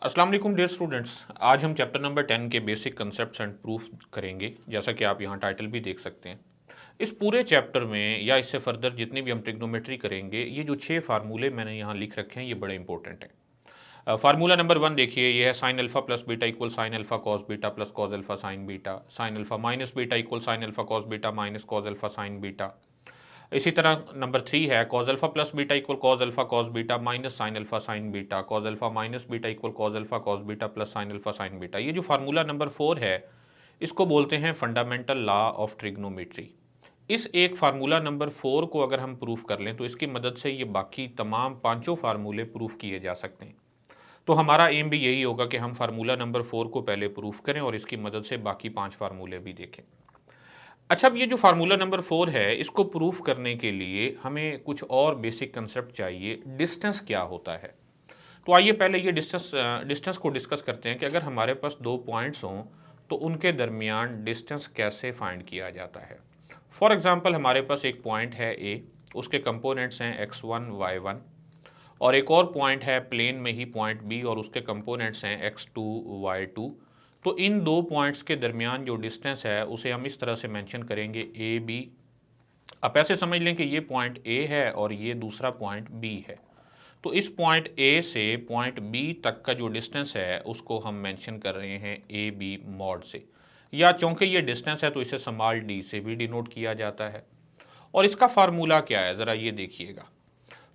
अस्सलाम वालेकुम dear students. आज हम चैप्टर नंबर 10 के बेसिक कंसेप्ट्स एंड प्रूफ करेंगे। जैसा कि आप यहाँ टाइटल भी देख सकते हैं। इस पूरे चैप्टर में या इससे फर्दर जितनी भी हम ट्रिग्नोमेट्री करेंगे, ये जो 6 फार्मूले मैंने यहाँ लिख रखे हैं ये बड़े इंपॉर्टेंट हैं। फार्मूला नंबर 1 देखिए, ये है sign alpha plus beta equal sine alpha cos beta plus cos alpha sine beta. Sign alpha minus beta equal sine alpha cos beta minus cos alpha sine beta. इसी तरह number 3 है cos alpha plus beta equal cause alpha cos beta minus sine alpha sine beta. Cause alpha minus beta equal cause alpha cos beta plus sine alpha sine beta. ये जो formula number 4 है, इसको बोलते हैं fundamental law of trigonometry. इस एक formula number 4 को अगर हम प्रूफ कर लें तो इसकी मदद से ये बाकी तमाम पांचों फार्मूले प्रूफ किए जा सकते हैं। तो हमारा एम भी यही होगा कि हम फार्मूला नंबर 4 को पहले प्रूफ करें और इसकी मदद से बाकी 5 फार्मूले भी देखें। अच्छा, अब ये जो फार्मूला नंबर 4 है, इसको प्रूफ करने के लिए हमें कुछ और बेसिक कंसेप्ट चाहिए। डिस्टेंस क्या होता है? तो आइए पहले ये डिस्टेंस को डिस्कस करते हैं कि अगर हमारे पास दो पॉइंट्स हों तो उनके दरमियान डिस्टेंस कैसे फाइंड किया जाता है। फॉर एग्जांपल, हमारे पास एक पॉइंट है ए, उसके कंपोनेंट्स हैं x1 y1, और एक और पॉइंट है प्लेन में ही पॉइंट बी और उसके कंपोनेंट्स हैं x2 y2। तो इन दो पॉइंट्स के दरमियान जो डिस्टेंस है उसे हम इस तरह से मेंशन करेंगे ए बी। आप ऐसे समझ लें कि ये पॉइंट ए है और ये दूसरा पॉइंट बी है। तो इस पॉइंट ए से पॉइंट बी तक का जो डिस्टेंस है उसको हम मेंशन कर रहे हैं ए बी मॉड से, या चूंकि ये डिस्टेंस है तो इसे स्मॉल डी से भी डिनोट किया जाता है। और इसका फार्मूला क्या है, ज़रा ये देखिएगा।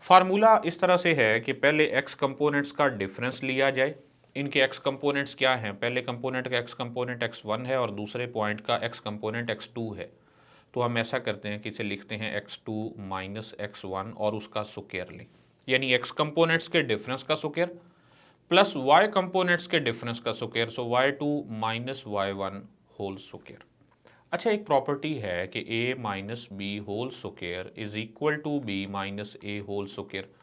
फार्मूला इस तरह से है कि पहले एक्स कंपोनेंट्स का डिफरेंस लिया जाए। इनके एक्स कंपोनेंट्स क्या हैं? पहले कंपोनेंट का एक्स कंपोनेंट x1 है और दूसरे पॉइंट का एक्स कंपोनेंट x2 है। तो हम ऐसा करते हैं कि इसे लिखते हैं x2 माइनस x1 और उसका स्क्वायर लें, यानी एक्स कंपोनेंट्स के डिफरेंस का स्क्वायर प्लस वाई कंपोनेंट्स के डिफरेंस का square, so y2 minus y1 whole square. अच्छा, एक प्रॉपर्टी है कि a minus b whole square is equal to b minus a whole square.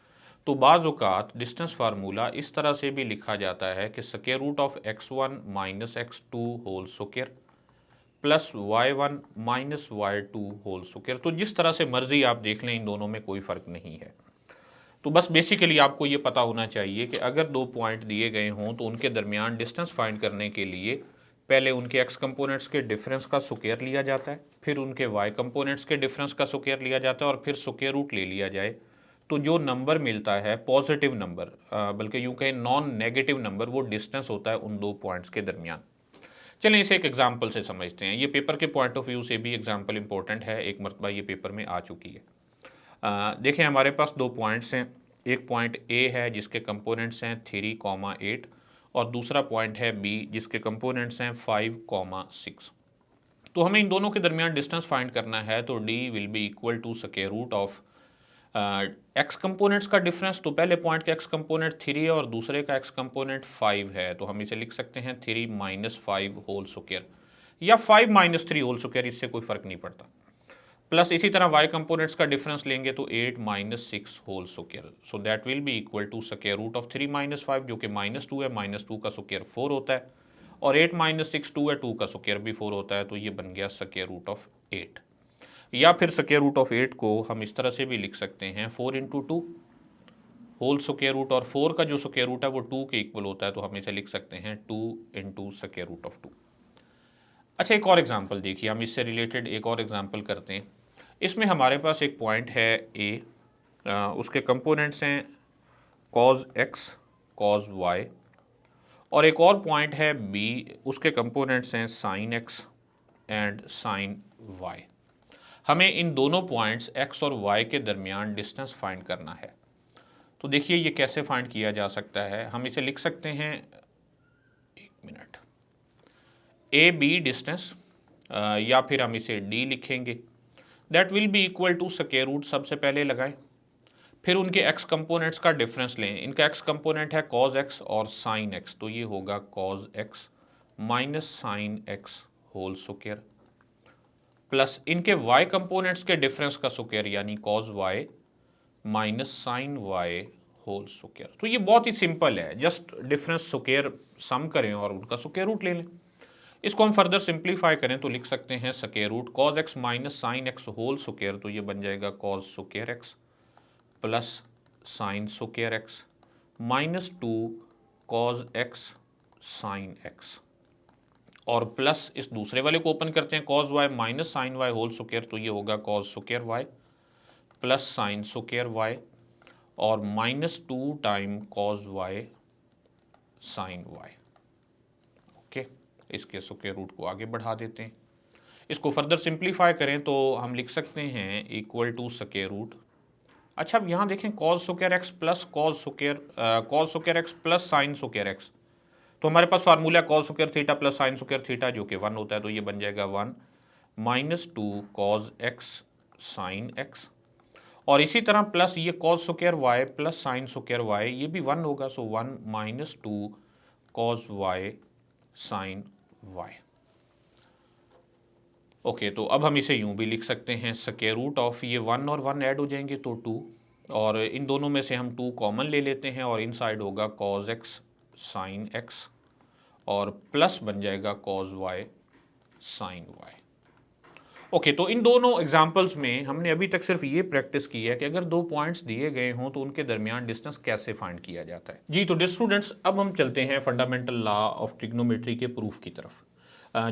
तो बाज़ औक़ात डिस्टेंस फार्मूला इस तरह से भी लिखा जाता है कि square root of x1 minus x2 whole square plus y1 minus y2 whole square. तो जिस तरह से मर्जी आप देख लें, इन दोनों में कोई फ़र्क नहीं है। तो बस बेसिकली आपको ये पता होना चाहिए कि अगर दो पॉइंट दिए गए हों तो उनके दरमियान डिस्टेंस फाइंड करने के लिए पहले उनके एक्स कंपोनेंट्स के डिफरेंस का स्क्वायर लिया जाता है, फिर उनके वाई कंपोनेंट्स के डिफरेंस का स्क्वायर लिया जाता है और फिर स्क्वायर रूट ले लिया जाए। तो जो नंबर मिलता है पॉजिटिव नंबर, बल्कि यूँ कहें नॉन नेगेटिव नंबर, वो डिस्टेंस होता है उन दो पॉइंट्स के दरमियान। चलें इसे एक एग्जाम्पल से समझते हैं। ये पेपर के पॉइंट ऑफ व्यू से भी एग्जाम्पल इंपॉर्टेंट है, एक मरतबा ये पेपर में आ चुकी है। देखें, हमारे पास दो पॉइंट्स हैं। एक पॉइंट ए है जिसके कंपोनेंट्स हैं 3,8 और दूसरा पॉइंट है बी जिसके कंपोनेंट्स हैं 5,6। तो हमें इन दोनों के दरमियान डिस्टेंस फाइंड करना है। तो d will be equal to square root of x components का डिफरेंस। तो पहले पॉइंट का एक्स कंपोनेंट 3 है और दूसरे का एक्स कंपोनेंट 5 है, तो हम इसे लिख सकते हैं 3 माइनस 5 होल स्क्वायर या 5 माइनस 3 होल स्क्वायर, इससे कोई फ़र्क नहीं पड़ता। प्लस इसी तरह वाई कंपोनेंट्स का डिफरेंस लेंगे तो 8 minus 6 whole square, so that will be equal to square root of 3 minus 5 जो कि -2 है। -2 का स्क्वायर 4 होता है और 8 माइनस 6 2 है, 2 का स्क्वायर भी 4 होता है, तो ये बन गया स्क्वायर रूट ऑफ 8। या फिर स्क्वायर रूट ऑफ 8 को हम इस तरह से भी लिख सकते हैं 4 इंटू 2 होल स्क्वायर रूट, और 4 का जो स्क्वायर रूट है वो 2 के इक्वल होता है, तो हम इसे लिख सकते हैं 2 इंटू स्क्वायर रूट ऑफ 2। अच्छा, एक और एग्जाम्पल देखिए, हम इससे रिलेटेड एक और एग्जाम्पल करते हैं। इसमें हमारे पास एक पॉइंट है ए, उसके कंपोनेंट्स हैं कॉज एक्स कॉज वाई, और एक और पॉइंट है बी, उसके कंपोनेंट्स हैं sine x and sine y. हमें इन दोनों पॉइंट्स एक्स और वाई के दरमियान डिस्टेंस फाइंड करना है। तो देखिए ये कैसे फाइंड किया जा सकता है। हम इसे लिख सकते हैं, एक मिनट, ए बी डिस्टेंस, या फिर हम इसे डी लिखेंगे। That will be equal to square root सबसे पहले लगाएं, फिर उनके एक्स कंपोनेंट्स का डिफरेंस लें। इनका एक्स कंपोनेंट है कॉज एक्स और साइन एक्स, तो ये होगा cos x minus sine x whole square plus इनके वाई कंपोनेंट्स के डिफरेंस का स्क्वायर यानी cos y minus sine y whole square. तो ये बहुत ही सिंपल है, जस्ट डिफरेंस स्क्वायर सम करें और उनका स्क्वायर रूट ले लें। इसको हम फर्दर सिंप्लीफाई करें तो लिख सकते हैं square root cos x minus sine x whole square, तो ये बन जाएगा cos square x plus sine square x minus 2 cos x sine x, और प्लस इस दूसरे वाले को ओपन करते हैं cos y minus sine y whole square, तो ये होगा cos square y plus sine square y और -2 time cos y sine y. Okay, इसके स्क्वायर रूट को आगे बढ़ा देते हैं। इसको फर्दर सिंप्लीफाई करें तो हम लिख सकते हैं इक्वल टू स्क्वायर रूट। अच्छा, अब यहाँ देखें cos square x plus cos square x plus sine square x, तो हमारे पास formula cos square theta plus sine square theta जो कि 1 होता है, तो ये बन जाएगा 1 -2 कॉज एक्स साइन एक्स, और इसी तरह प्लस ये cos square y plus sine square y, ये भी 1 होगा, so 1 -2 cos y sine y. Okay, तो अब हम इसे यूं भी लिख सकते हैं स्क्वायर रूट ऑफ ये 1 और 1 ऐड हो जाएंगे तो 2, और इन दोनों में से हम 2 कॉमन ले लेते हैं और इनसाइड होगा कॉज एक्स साइन एक्स और प्लस बन जाएगा cos y sine y. Okay, तो इन दोनों एग्जांपल्स में हमने अभी तक सिर्फ ये प्रैक्टिस की है कि अगर दो पॉइंट्स दिए गए हों तो उनके दरमियान डिस्टेंस कैसे फाइंड किया जाता है। जी, तो डियर स्टूडेंट्स, अब हम चलते हैं फंडामेंटल लॉ ऑफ ट्रिग्नोमेट्री के प्रूफ की तरफ।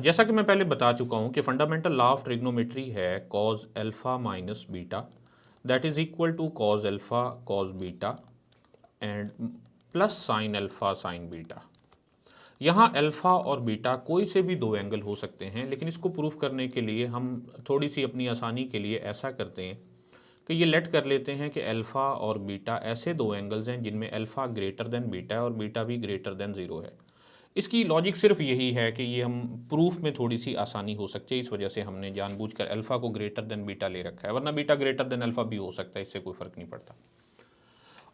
जैसा कि मैं पहले बता चुका हूं कि फंडामेंटल लॉ ऑफ ट्रिग्नोमेट्री है cos alpha minus beta that is equal to cos alpha cos beta and plus sine alpha sine beta. यहाँ अल्फ़ा और बीटा कोई से भी दो एंगल हो सकते हैं, लेकिन इसको प्रूफ करने के लिए हम थोड़ी सी अपनी आसानी के लिए ऐसा करते हैं कि ये लेट कर लेते हैं कि अल्फ़ा और बीटा ऐसे दो एंगल्स हैं जिनमें अल्फ़ा ग्रेटर देन बीटा है और बीटा भी ग्रेटर देन 0 है। इसकी लॉजिक सिर्फ यही है कि ये हम प्रूफ में थोड़ी सी आसानी हो सकती है, इस वजह से हमने जानबूझकर अल्फ़ा को ग्रेटर देन बीटा ले रखा है, वरना बीटा ग्रेटर देन अल्फ़ा भी हो सकता है, इससे कोई फ़र्क नहीं पड़ता।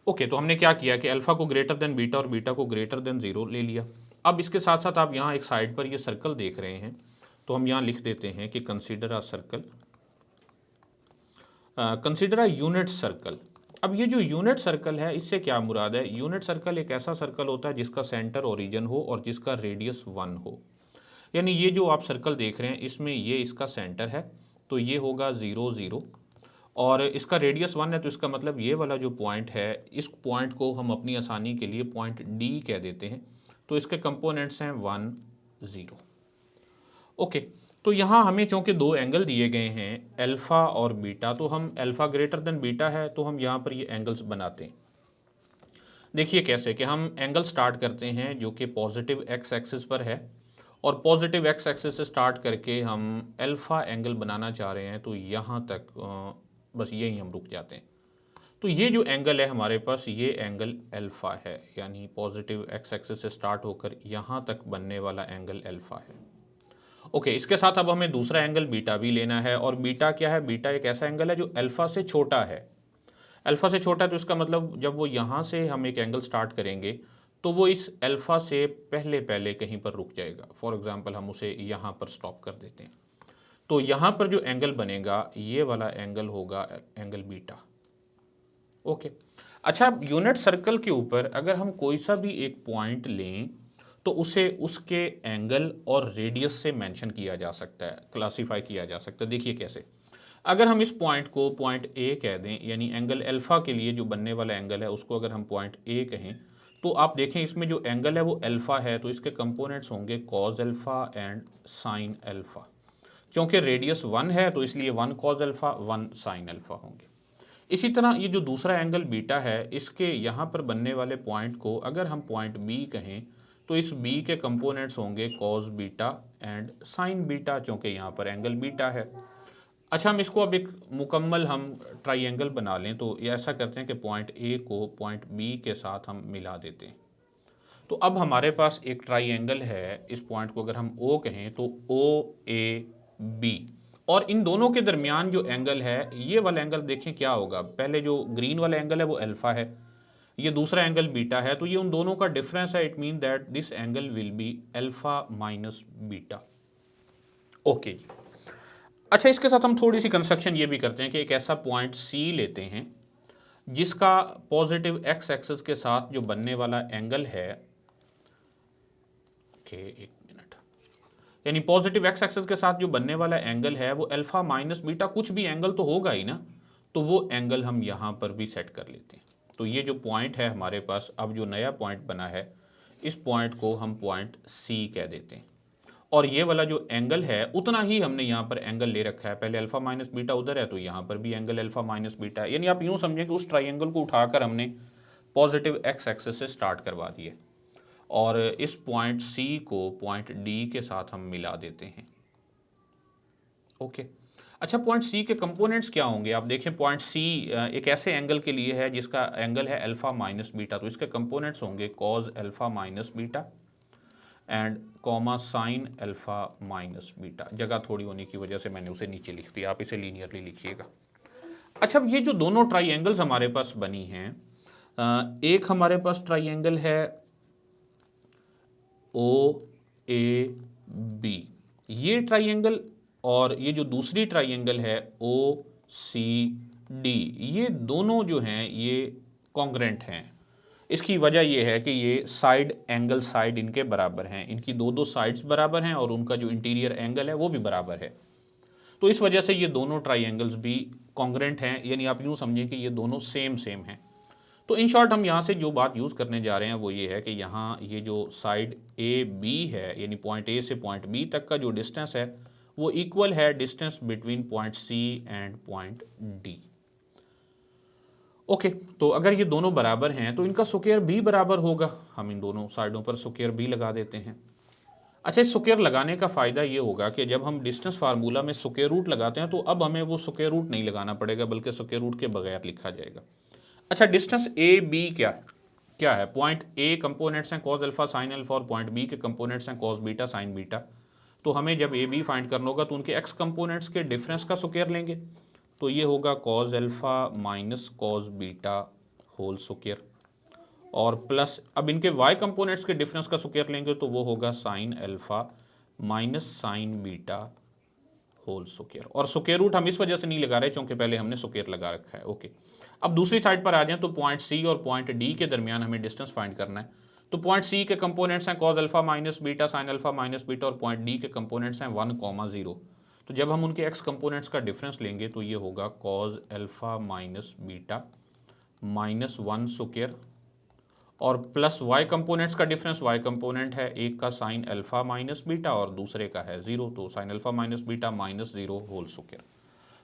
ओके, तो हमने क्या किया कि अल्फ़ा को ग्रेटर देन बीटा और बीटा को ग्रेटर देन 0 ले लिया। अब इसके साथ साथ आप यहाँ एक साइड पर ये सर्कल देख रहे हैं, तो हम यहाँ लिख देते हैं कि consider a circle, consider a unit circle. अब ये जो यूनिट सर्कल है इससे क्या मुराद है? यूनिट सर्कल एक ऐसा सर्कल होता है जिसका सेंटर ओरिजिन हो और जिसका रेडियस 1 हो। यानी ये जो आप सर्कल देख रहे हैं इसमें ये इसका सेंटर है, तो ये होगा 0 0, और इसका रेडियस 1 है, तो इसका मतलब ये वाला जो पॉइंट है, इस पॉइंट को हम अपनी आसानी के लिए पॉइंट डी कह देते हैं। तो इसके कंपोनेंट्स हैं 1 0। ओके, तो यहाँ हमें चूँकि दो एंगल दिए गए हैं अल्फ़ा और बीटा, तो हम अल्फ़ा ग्रेटर देन बीटा है तो हम यहाँ पर ये एंगल्स बनाते हैं। देखिए कैसे कि हम एंगल स्टार्ट करते हैं जो कि पॉजिटिव एक्स एक्सिस पर है, और पॉजिटिव एक्स एक्सिस से स्टार्ट करके हम अल्फ़ा एंगल बनाना चाह रहे हैं, तो यहाँ तक बस यही हम रुक जाते हैं। तो ये जो एंगल है हमारे पास, ये एंगल अल्फ़ा है, यानी पॉजिटिव एक्स एक्सिस से स्टार्ट होकर यहाँ तक बनने वाला एंगल अल्फ़ा है। ओके, इसके साथ अब हमें दूसरा एंगल बीटा भी लेना है, और बीटा क्या है? बीटा एक ऐसा एंगल है जो अल्फ़ा से छोटा है। अल्फ़ा से छोटा है तो इसका मतलब जब वो यहाँ से हम एक एंगल स्टार्ट करेंगे तो वो इस अल्फ़ा से पहले पहले कहीं पर रुक जाएगा। फॉर एग्ज़ाम्पल हम उसे यहाँ पर स्टॉप कर देते हैं, तो यहाँ पर जो एंगल बनेगा ये वाला एंगल होगा एंगल बीटा। ओके, अच्छा, यूनिट सर्कल के ऊपर अगर हम कोई सा भी एक पॉइंट लें तो उसे उसके एंगल और रेडियस से मेंशन किया जा सकता है, क्लासिफाई किया जा सकता है। देखिए कैसे, अगर हम इस पॉइंट को पॉइंट ए कह दें, यानी एंगल अल्फ़ा के लिए जो बनने वाला एंगल है उसको अगर हम पॉइंट ए कहें, तो आप देखें इसमें जो एंगल है वो अल्फ़ा है, तो इसके कंपोनेंट्स होंगे cos alpha and sign alpha. क्योंकि रेडियस 1 है तो इसलिए 1 कॉज अल्फ़ा 1 साइन अल्फ़ा होंगे। इसी तरह ये जो दूसरा एंगल बीटा है, इसके यहाँ पर बनने वाले पॉइंट को अगर हम पॉइंट बी कहें तो इस बी के कंपोनेंट्स होंगे cause beta and sine beta, क्योंकि यहाँ पर एंगल बीटा है। अच्छा, हम इसको अब एक मुकम्मल हम ट्राइंगल बना लें, तो ये ऐसा करते हैं कि पॉइंट ए को पॉइंट बी के साथ हम मिला देते हैं। तो अब हमारे पास एक ट्राइंगल है, इस पॉइंट को अगर हम ओ कहें तो ओ ए बी, और इन दोनों के दरमियान जो एंगल है ये वाला एंगल देखें क्या होगा। पहले जो ग्रीन वाला एंगल है वो अल्फ़ा है, ये दूसरा एंगल बीटा है, तो ये उन दोनों का डिफरेंस है। It mean that this angle will be alpha minus beta. Okay जी, अच्छा, इसके साथ हम थोड़ी सी कंस्ट्रक्शन ये भी करते हैं कि एक ऐसा पॉइंट सी लेते हैं जिसका पॉजिटिव एक्स एक्सिस के साथ जो बनने वाला एंगल है, एक मिनट, यानी पॉजिटिव एक्स एक्सिस के साथ जो बनने वाला एंगल है वो अल्फ़ा माइनस बीटा, कुछ भी एंगल तो होगा ही ना, तो वो एंगल हम यहाँ पर भी सेट कर लेते हैं। तो ये जो पॉइंट है हमारे पास, अब जो नया पॉइंट बना है इस पॉइंट को हम पॉइंट सी कह देते हैं। और ये वाला जो एंगल है उतना ही हमने यहाँ पर एंगल ले रखा है, पहले अल्फा माइनस बीटा उधर है तो यहाँ पर भी एंगल अल्फा माइनस बीटा है। यानी आप यूँ समझें कि उस ट्राइंगल को उठाकर हमने पॉजिटिव एक्स एक्सिस से स्टार्ट करवा दिए और इस पॉइंट सी को पॉइंट डी के साथ हम मिला देते हैं। ओके, अच्छा पॉइंट सी के कंपोनेंट्स क्या होंगे? आप देखें पॉइंट सी एक ऐसे एंगल के लिए है जिसका एंगल है अल्फा माइनस बीटा, तो इसके कंपोनेंट्स होंगे cause alpha minus beta and comma sign alpha minus beta. जगह थोड़ी होने की वजह से मैंने उसे नीचे लिख दिया, आप इसे लीनियरली लिखिएगा। अच्छा, अब ये जो दोनों ट्राइंगल्स हमारे पास बनी हैं, एक हमारे पास ट्राइंगल है ओ ए बी, ये ट्राइंगल, और ये जो दूसरी ट्राइंगल है ओ सी डी, ये दोनों जो हैं ये कॉन्ग्रेंट हैं। इसकी वजह ये है कि ये साइड एंगल साइड इनके बराबर हैं, इनकी दो साइड्स बराबर हैं और उनका जो इंटीरियर एंगल है वो भी बराबर है। तो इस वजह से ये दोनों ट्राइंगल्स भी कॉन्ग्रेंट हैं, यानी आप यूँ समझें कि ये दोनों सेम हैं। तो इन शॉर्ट हम यहाँ से जो बात यूज़ करने जा रहे हैं वो ये है कि यहाँ ये जो साइड ए बी है, यानी पॉइंट ए से पॉइंट बी तक का जो डिस्टेंस है वो इक्वल है distance between point c and point d. Okay, तो अगर ये दोनों बराबर हैं तो इनका स्क्वायर भी बराबर होगा। हम इन दोनों साइडों पर स्क्वायर भी लगा देते हैं। अच्छा, इस स्क्वायर लगाने का फ़ायदा ये होगा कि जब हम डिस्टेंस फार्मूला में स्क्वायर रूट लगाते हैं तो अब हमें वो स्क्वायर रूट नहीं लगाना पड़ेगा, बल्कि स्क्वायर रूट के बगैर लिखा जाएगा। अच्छा, डिस्टेंस ए बी क्या है? पॉइंट ए कंपोनेंट्स हैं कॉज अल्फा साइन अल्फा और पॉइंट बी के कंपोनेंट्स हैं कॉज बीटा साइन बीटा। तो हमें जब ए बी फाइंड करना होगा तो उनके एक्स कंपोनेंट्स के डिफरेंस का स्क्वायर लेंगे, तो ये होगा cos alpha minus cos beta whole square, और प्लस अब इनके वाई कंपोनेंट्स के डिफरेंस का स्क्वायर लेंगे तो वो होगा sine alpha minus sine beta whole square. और स्क्वायर रूट हम इस वजह से नहीं लगा रहे क्योंकि पहले हमने स्क्वायर लगा रखा है। ओके, अब दूसरी साइड पर आ जाएं तो पॉइंट सी और पॉइंट डी के दरमियान हमें डिस्टेंस फाइंड करना है। तो पॉइंट सी के कंपोनेंट्स हैं cause alpha minus beta sine alpha minus beta, और पॉइंट डी के कंपोनेंट्स हैं 1,0। तो जब हम उनके एक्स कंपोनेंट्स का डिफरेंस लेंगे तो ये होगा cos alpha minus beta minus 1 square, और प्लस वाई कंपोनेंट्स का डिफरेंस, वाई कंपोनेंट है एक का साइन अल्फा माइनस बीटा और दूसरे का है 0, तो sine alpha minus beta minus 0 whole square.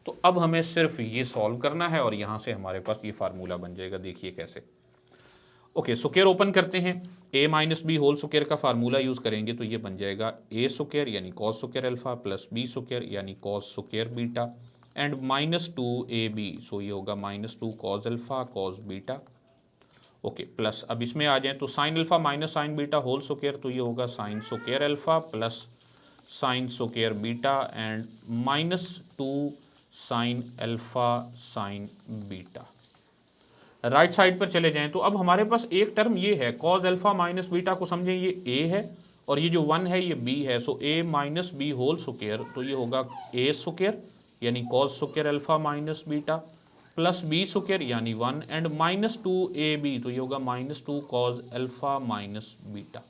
तो अब हमें सिर्फ ये सॉल्व करना है और यहाँ से हमारे पास ये फार्मूला बन जाएगा। देखिए कैसे। ओके, स्क्वायर ओपन करते हैं, a minus b whole square का फार्मूला यूज़ करेंगे तो ये बन जाएगा ए स्क्वायर यानी cos square alpha plus b square यानी cos square beta and minus 2ab, so ये होगा minus 2 cos alpha cos beta. Okay, plus अब इसमें आ जाएं तो sine alpha minus sine beta whole square, तो ये होगा sine square alpha plus sine square beta and minus 2 sine alpha sine beta. Right side पर चले जाएं तो अब हमारे पास एक टर्म ये है कॉज अल्फा माइनस बीटा को समझें ये ए है और ये जो 1 है ये बी है, so a minus b whole square, तो ये होगा ए स्क्वायर यानी cos square alpha minus beta plus b square यानी 1 एंड माइनस 2ab, तो ये होगा minus 2 cos alpha minus beta,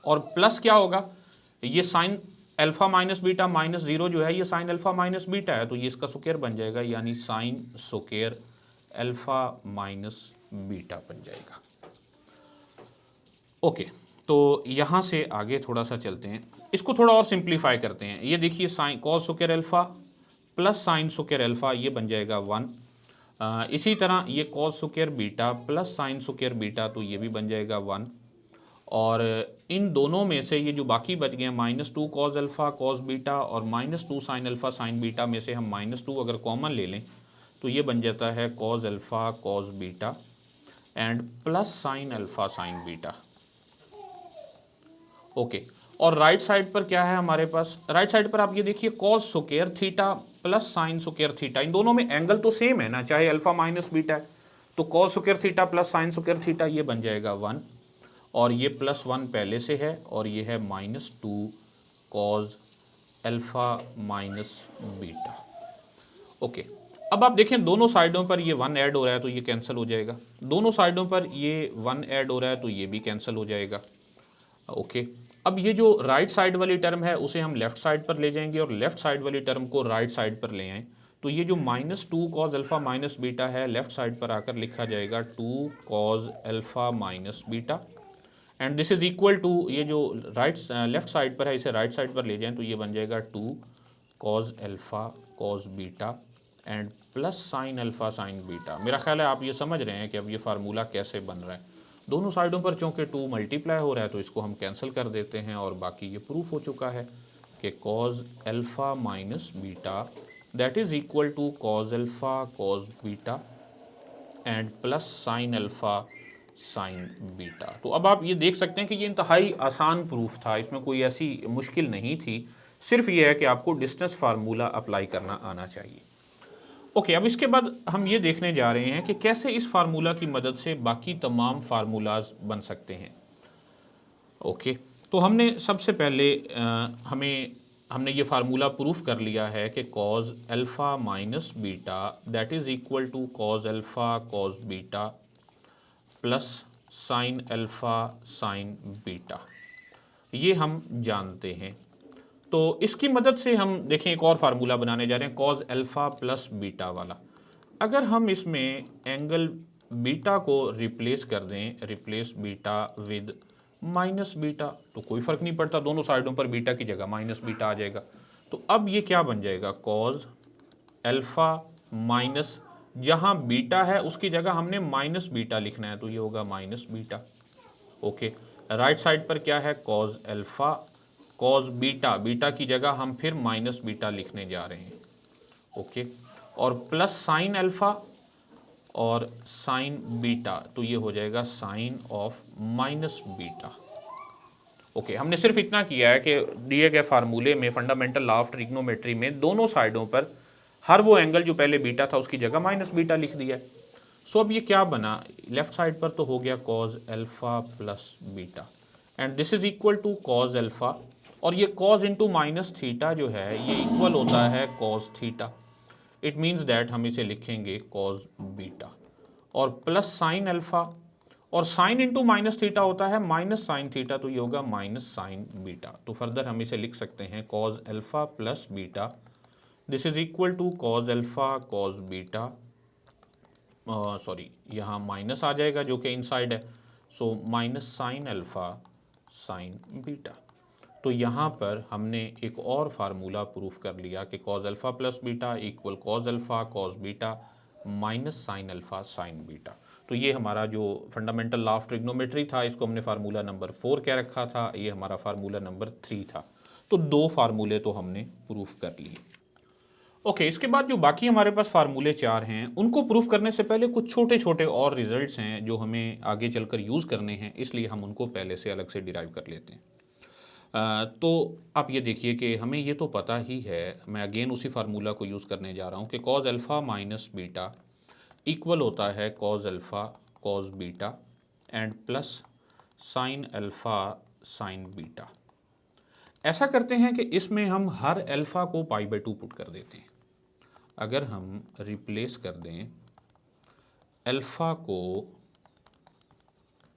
और प्लस क्या होगा, ये sine alpha minus beta minus 0 जो है ये साइन अल्फा माइनस बीटा है, तो ये इसका स्क्वायर बन जाएगा यानी sign square alpha minus beta बन जाएगा। ओके, तो यहाँ से आगे थोड़ा सा चलते हैं, इसको थोड़ा और सिंप्लीफाई करते हैं। ये देखिए sign cos square alpha plus sine square alpha ये बन जाएगा 1। इसी तरह ये cos square beta plus sine square beta, तो ये भी बन जाएगा 1। और इन दोनों में से ये जो बाकी बच गए हैं minus 2 cos alpha cos beta और minus 2 sine alpha sine beta में से हम माइनस 2 अगर कॉमन ले लें तो ये बन जाता है cos alpha cos beta and plus sine alpha sine beta. Okay, और राइट साइड पर क्या है हमारे पास, राइट साइड पर आप ये देखिए cos square theta plus sine square theta, इन दोनों में एंगल तो सेम है ना, चाहे अल्फा माइनस बीटा है, तो cos square theta plus sine square theta ये बन जाएगा 1, और ये प्लस 1 पहले से है और ये है minus 2 cos alpha minus beta. Okay, अब आप देखें दोनों साइडों पर ये 1 ऐड हो रहा है तो ये कैंसिल हो जाएगा, दोनों साइडों पर ये 1 ऐड हो रहा है तो ये भी कैंसिल हो जाएगा। ओके, अब ये जो राइट साइड वाली टर्म है उसे हम लेफ्ट साइड पर ले जाएंगे और लेफ्ट साइड वाली टर्म को राइट साइड पर ले आएँ, तो ये जो minus 2 cos alpha minus beta है लेफ्ट साइड पर आकर लिखा जाएगा 2 cos alpha minus beta and this is equal to, ये जो लेफ्ट साइड पर है इसे राइट साइड पर ले जाएं तो ये बन जाएगा 2 cause alpha cos beta and plus sine alpha sine beta. मेरा ख्याल है आप ये समझ रहे हैं कि अब ये फार्मूला कैसे बन रहा है। दोनों साइडों पर चूँकि 2 मल्टीप्लाई हो रहा है तो इसको हम कैंसिल कर देते हैं और बाकी ये प्रूफ हो चुका है कि cos alpha minus beta that is equal to cos alpha cos beta and plus sine alpha sine beta. तो अब आप ये देख सकते हैं कि ये इंतहाई आसान प्रूफ था, इसमें कोई ऐसी मुश्किल नहीं थी, सिर्फ ये है कि आपको डिस्टेंस फार्मूला अप्लाई करना आना चाहिए। ओके, अब इसके बाद हम ये देखने जा रहे हैं कि कैसे इस फार्मूला की मदद से बाकी तमाम फार्मूलाज बन सकते हैं। ओके, तो हमने सबसे पहले हमने ये फार्मूला प्रूफ कर लिया है कि cos alpha minus beta that is equal to cos alpha cos beta plus sine alpha sine beta, ये हम जानते हैं। तो इसकी मदद से हम देखें एक और फार्मूला बनाने जा रहे हैं कॉज अल्फ़ा प्लस बीटा वाला। अगर हम इसमें एंगल बीटा को रिप्लेस कर दें, replace beta with minus beta, तो कोई फ़र्क नहीं पड़ता, दोनों साइडों पर बीटा की जगह माइनस बीटा आ जाएगा। तो अब ये क्या बन जाएगा, कॉज अल्फ़ा माइनस, जहाँ बीटा है उसकी जगह हमने माइनस बीटा लिखना है तो ये होगा minus beta. Okay, right side पर क्या है, cos alpha cos beta, beta की जगह हम फिर माइनस बीटा लिखने जा रहे हैं। ओके, और प्लस साइन अल्फ़ा और साइन बीटा, तो ये हो जाएगा sine of minus beta. Okay, हमने सिर्फ इतना किया है कि दिए गए फार्मूले में फंडामेंटल लॉ ऑफ ट्रिग्नोमेट्री में दोनों साइडों पर हर वो एंगल जो पहले बीटा था उसकी जगह माइनस बीटा लिख दिया है। सो अब ये क्या बना, लेफ्ट साइड पर तो हो गया cos alpha plus beta and this is equal to cos alpha, और ये कॉज इंटू माइनस थीटा जो है ये इक्वल होता है cos theta. It means that हम इसे लिखेंगे कॉज बीटा और प्लस साइन अल्फ़ा, और साइन इंटू माइनस थीटा होता है माइनस साइन थीटा, तो ये होगा माइनस साइन बीटा। तो फर्दर हम इसे लिख सकते हैं cos alpha plus beta this is equal to cos alpha cos beta, sorry यहाँ माइनस आ जाएगा जो कि इनसाइड है, so minus sine alpha sine beta. तो यहाँ पर हमने एक और फार्मूला प्रूफ कर लिया कि cos alpha plus beta equal cause alpha cos beta minus sine alpha sine beta. तो ये हमारा जो फंडामेंटल लॉ ऑफ ट्रिग्नोमेट्री था इसको हमने फार्मूला नंबर 4 क्या रखा था, ये हमारा फार्मूला नंबर 3 था। तो 2 फार्मूले तो हमने प्रूफ कर लिए। ओके, इसके बाद जो बाकी हमारे पास फार्मूले 4 हैं उनको प्रूफ करने से पहले कुछ छोटे छोटे और रिजल्ट्स हैं जो हमें आगे चलकर यूज़ करने हैं, इसलिए हम उनको पहले से अलग से डिराइव कर लेते हैं। तो आप ये देखिए कि हमें ये तो पता ही है, मैं अगेन उसी फार्मूला को यूज़ करने जा रहा हूँ कि cos alpha minus beta equal होता है cos alpha cos beta and plus sine alpha sine beta. ऐसा करते हैं कि इसमें हम हर अल्फ़ा को पाई बाई 2 पुट कर देते हैं। अगर हम रिप्लेस कर दें अल्फ़ा को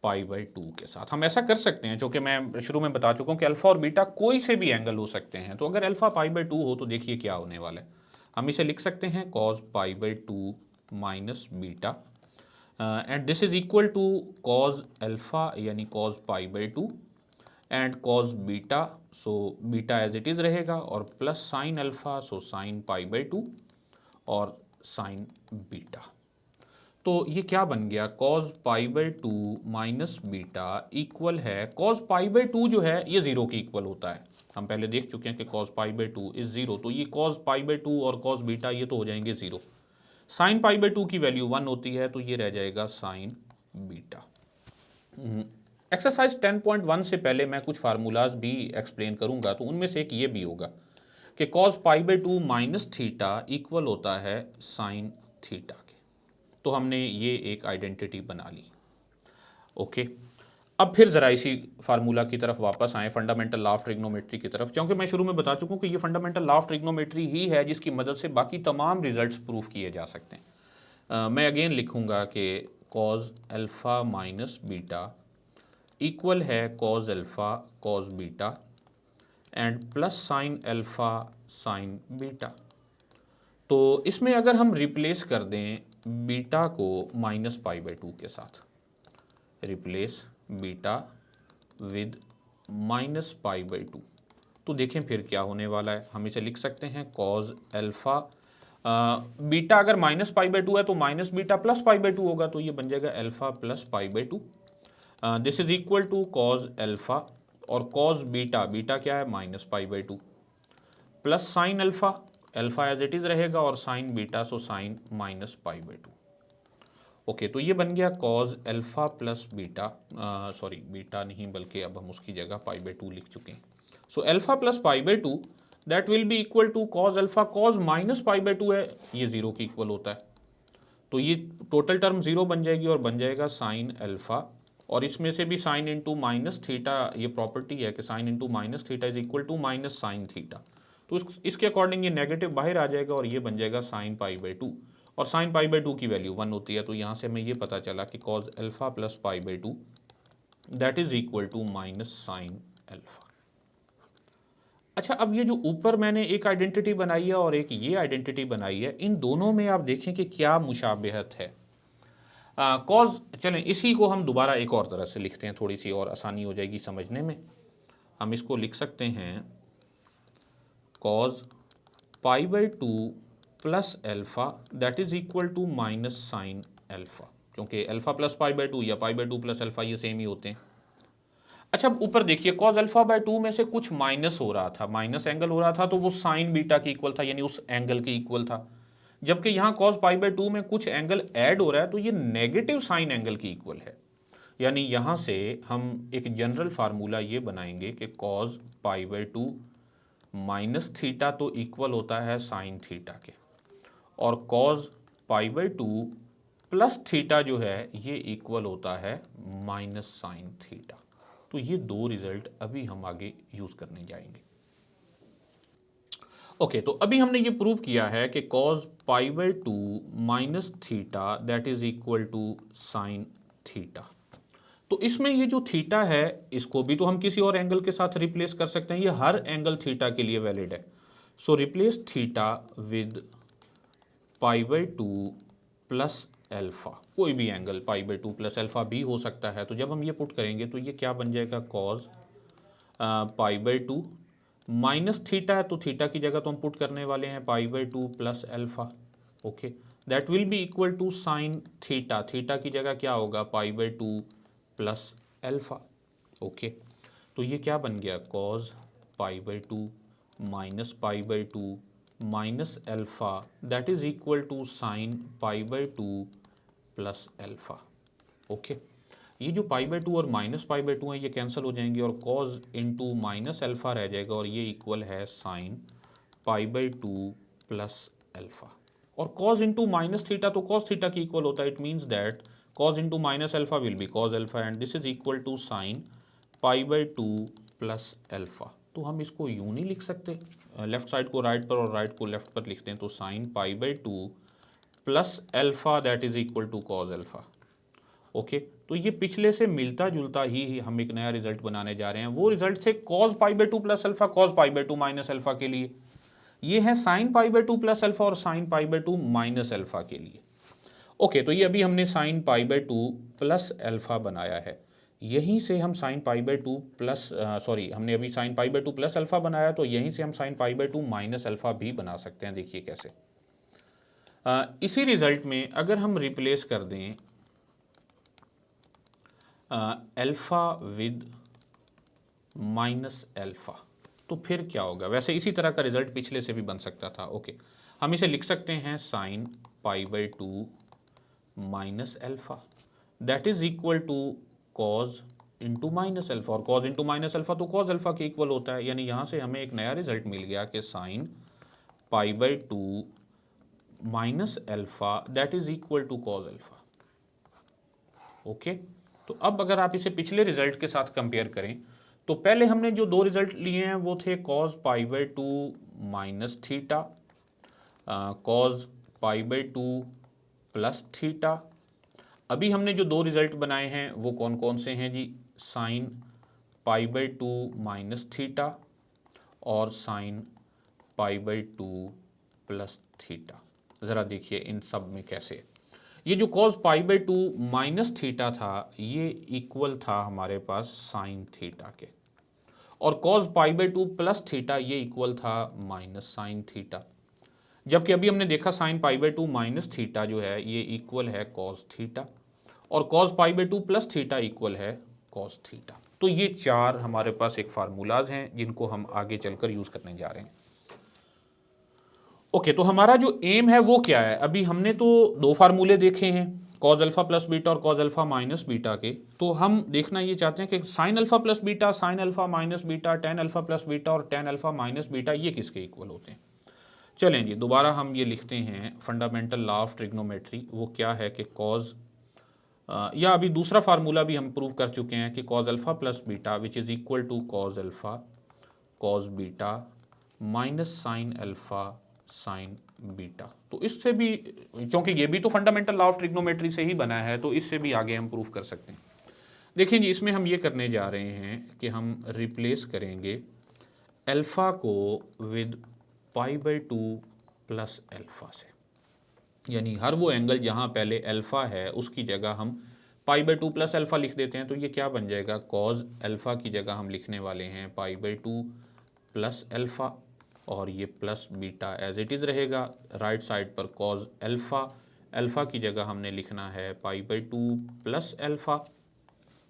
पाई बाई 2 के साथ, हम ऐसा कर सकते हैं, चूँकि मैं शुरू में बता चुका हूँ कि अल्फ़ा और बीटा कोई से भी एंगल हो सकते हैं। तो अगर अल्फ़ा पाई बाई 2 हो तो देखिए क्या होने वाला है, हम इसे लिख सकते हैं cos pi by 2 minus beta and this is equal to cos alpha यानी cos pi by 2 and cos beta, so beta as it is रहेगा, और plus sine alpha, so sine pi by 2 और साइन बीटा। तो ये क्या बन गया, cos pi by 2 minus beta equal है कॉज पाई बाई 2 जो है ये 0 के इक्वल होता है। हम पहले देख चुके हैं कि कॉज पाई बाई 2 इज 0, तो ये कॉज पाई बाई 2 और कॉज बीटा ये तो हो जाएंगे 0। साइन पाई बाई 2 की वैल्यू 1 होती है तो ये रह जाएगा साइन बीटा। एक्सरसाइज 10.1 से पहले मैं कुछ फार्मूलाज भी एक्सप्लेन करूंगा, तो उनमें से एक ये भी होगा कि cos pi by 2 minus theta equal होता है साइन थीटा के। तो हमने ये एक आइडेंटिटी बना ली। ओके, अब फिर ज़रा इसी फार्मूला की तरफ वापस आएँ, फंडामेंटल लॉ ऑफ ट्रिग्नोमेट्री की तरफ, क्योंकि मैं शुरू में बता चुका हूँ कि ये फंडामेंटल लॉ ऑफ ट्रिग्नोमेट्री ही है जिसकी मदद से बाकी तमाम रिजल्ट्स प्रूफ किए जा सकते हैं। मैं अगेन लिखूँगा कि cos alpha minus beta equal है cos alpha cos beta and plus sine alpha sine beta. तो इसमें अगर हम रिप्लेस कर दें बीटा को माइनस पाई बाई 2 के साथ, replace beta with minus pi by to. तो देखें फिर क्या होने वाला है, हम इसे लिख सकते हैं कॉज अल्फ़ा बीटा, अगर माइनस पाई बाई टू है तो minus beta plus pi by two होगा, तो ये बन जाएगा alpha plus pi by two. This is equal to cos alpha, और कॉज बीटा, बीटा क्या है minus pi by two, plus sine alpha, alpha as it is रहेगा, और sine beta, so sine minus pi by two. Okay, तो ये बन गया cos alpha plus beta, sorry beta नहीं बल्कि अब हम उसकी जगह पाई बाई टू लिख चुके हैं। So alpha plus pi by two that will be equal to cos alpha, cos minus pi by two है, ये ज़ीरो के इक्वल होता है, तो ये टोटल टर्म ज़ीरो बन जाएगी और बन जाएगा साइन अल्फ़ा, और इसमें से भी साइन इंटू माइनस थीटा, ये प्रॉपर्टी है कि sine into minus theta is equal to minus sine theta, तो इसके अकॉर्डिंग ये नेगेटिव बाहर आ जाएगा और ये बन जाएगा साइन पाई बाई टू, और साइन पाई बाई टू की वैल्यू 1 होती है, तो यहाँ से हमें ये पता चला कि cos alpha plus pi by two that is equal to minus sine alpha. अच्छा, अब ये जो ऊपर मैंने एक आइडेंटिटी बनाई है और एक ये आइडेंटिटी बनाई है, इन दोनों में आप देखें कि क्या मुशाबहत है। कॉज, चलें इसी को हम दोबारा एक और तरह से लिखते हैं, थोड़ी सी और आसानी हो जाएगी समझने में। हम इसको लिख सकते हैं cos pi by two plus alpha that is equal to minus sine alpha, क्योंकि alpha plus pi by two या pi by two plus alpha ये सेम ही होते हैं। अच्छा, अब ऊपर देखिए कॉज अल्फ़ा बाई टू में से कुछ माइनस हो रहा था, माइनस एंगल हो रहा था, तो वो साइन बीटा के इक्वल था, यानी उस एंगल के इक्वल था, जबकि यहाँ कॉज पाई बाई टू में कुछ एंगल ऐड हो रहा है, तो ये नेगेटिव साइन एंगल की इक्वल है। यानी यहाँ से हम एक जनरल फार्मूला ये बनाएंगे कि cos pi by two minus theta तो इक्वल होता है साइन थीटा के, और cause pi by two plus theta जो है ये इक्वल होता है माइनस साइन थीटा। तो ये दो रिजल्ट अभी हम आगे यूज़ करने जाएंगे। ओके, तो अभी हमने ये प्रूव किया है कि cos pi by two minus theta that is equal to sine theta. तो इसमें ये जो थीटा है इसको भी तो हम किसी और एंगल के साथ रिप्लेस कर सकते हैं, ये हर एंगल थीटा के लिए वैलिड है। सो replace theta with pi by two plus alpha, कोई भी angle pi by two plus alpha भी हो सकता है। तो जब हम ये पुट करेंगे तो ये क्या बन जाएगा, cause pi by two minus theta है, तो थीटा की जगह तो हम पुट करने वाले हैं pi by two plus alpha. Okay, that will be equal to sine theta, theta की जगह क्या होगा pi by two plus alpha. Okay, तो ये क्या बन गया, cos pi by two minus pi by two minus alpha that is equal to sine pi by two plus alpha. Okay, ये जो पाई बाई टू और माइनस पाई बाई टू हैं ये कैंसिल हो जाएंगे और कॉज इंटू माइनस अल्फ़ा रह जाएगा, और ये इक्वल है sign pi by two plus alpha. और कॉज इंटू माइनस थीटा तो कॉज थीटा की इक्वल होता है, it means that cos into minus alpha will be cos alpha and this is equal to sin pi by 2 plus alpha। तो हम इसको यूं नहीं लिख सकते, लेफ्ट साइड को राइट पर और राइट को लेफ्ट पर लिखते हैं, तो sin pi by 2 plus alpha that is equal to cos alpha। Okay, तो ये पिछले से मिलता जुलता ही हम एक नया रिजल्ट बनाने जा रहे हैं। वो रिजल्ट थे cos pi by 2 plus alpha, cos pi by 2 minus alpha के लिए, ये है sin pi by 2 plus alpha और sin pi by 2 minus alpha के लिए। ओके, तो ये अभी हमने sign pi by two plus alpha बनाया है, यहीं से हम sign pi by two plus हमने अभी sign pi by two plus alpha बनाया, तो यहीं से हम sign pi by two minus alpha भी बना सकते हैं। देखिए कैसे, इसी रिजल्ट में अगर हम रिप्लेस कर दें अल्फ़ा विद माइनस अल्फ़ा तो फिर क्या होगा। वैसे इसी तरह का रिजल्ट पिछले से भी बन सकता था। ओके, हम इसे लिख सकते हैं sine pi by two minus alpha that is equal to cos into minus alpha, और कॉज इंटू माइनस अल्फ़ा तो कॉज अल्फ़ा के इक्वल होता है, यानी यहाँ से हमें एक नया रिजल्ट मिल गया कि sine pi by two minus alpha that is equal to cos alpha. Okay, तो अब अगर आप इसे पिछले रिजल्ट के साथ कंपेयर करें तो पहले हमने जो दो रिजल्ट लिए हैं वो थे cause pi by two minus theta, cause pi by two plus theta. अभी हमने जो दो रिजल्ट बनाए हैं वो कौन कौन से हैं जी, sine pi by two minus theta और sine pi by two plus theta. ज़रा देखिए इन सब में कैसे, ये जो cos pi by two minus theta था ये इक्वल था हमारे पास साइन थीटा के, और cause pi by two plus theta ये इक्वल था माइनस साइन थीटा, जबकि अभी हमने देखा sign pi by two minus theta जो है ये इक्वल है कॉस थीटा, और cos pi by two plus theta equal है कॉस थीटा। तो ये चार हमारे पास एक फार्मूलाज हैं जिनको हम आगे चलकर यूज करने जा रहे हैं। ओके, तो हमारा जो एम है वो क्या है? अभी हमने तो दो फार्मूले देखे हैं, कॉज अल्फा प्लस बीटा और कॉज अल्फा माइनस बीटा के। तो हम देखना ये चाहते हैं कि sine alpha plus beta, sign alpha minus beta, tan alpha plus beta और टेन अल्फा माइनस बीटा ये किसके इक्वल होते हैं। चलें जी, दोबारा हम ये लिखते हैं फंडामेंटल लॉ ऑफ ट्रिग्नोमेट्री। वो क्या है कि कॉज या अभी दूसरा फार्मूला भी हम प्रूव कर चुके हैं कि cos alpha plus beta which is equal to cos alpha cos beta minus sine alpha sine beta. तो इससे भी, क्योंकि ये भी तो फंडामेंटल लॉ ऑफ ट्रिग्नोमेट्री से ही बना है, तो इससे भी आगे हम प्रूव कर सकते हैं। देखिए जी, इसमें हम ये करने जा रहे हैं कि हम रिप्लेस करेंगे अल्फ़ा को with pi by two plus alpha से, यानी हर वो एंगल जहाँ पहले अल्फ़ा है उसकी जगह हम पाई बाई टू प्लस अल्फ़ा लिख देते हैं। तो ये क्या बन जाएगा, कॉज अल्फ़ा की जगह हम लिखने वाले हैं pi by two plus alpha, और ये plus beta as it is रहेगा। राइट साइड पर कॉज अल्फ़ा, अल्फ़ा की जगह हमने लिखना है pi by two plus alpha,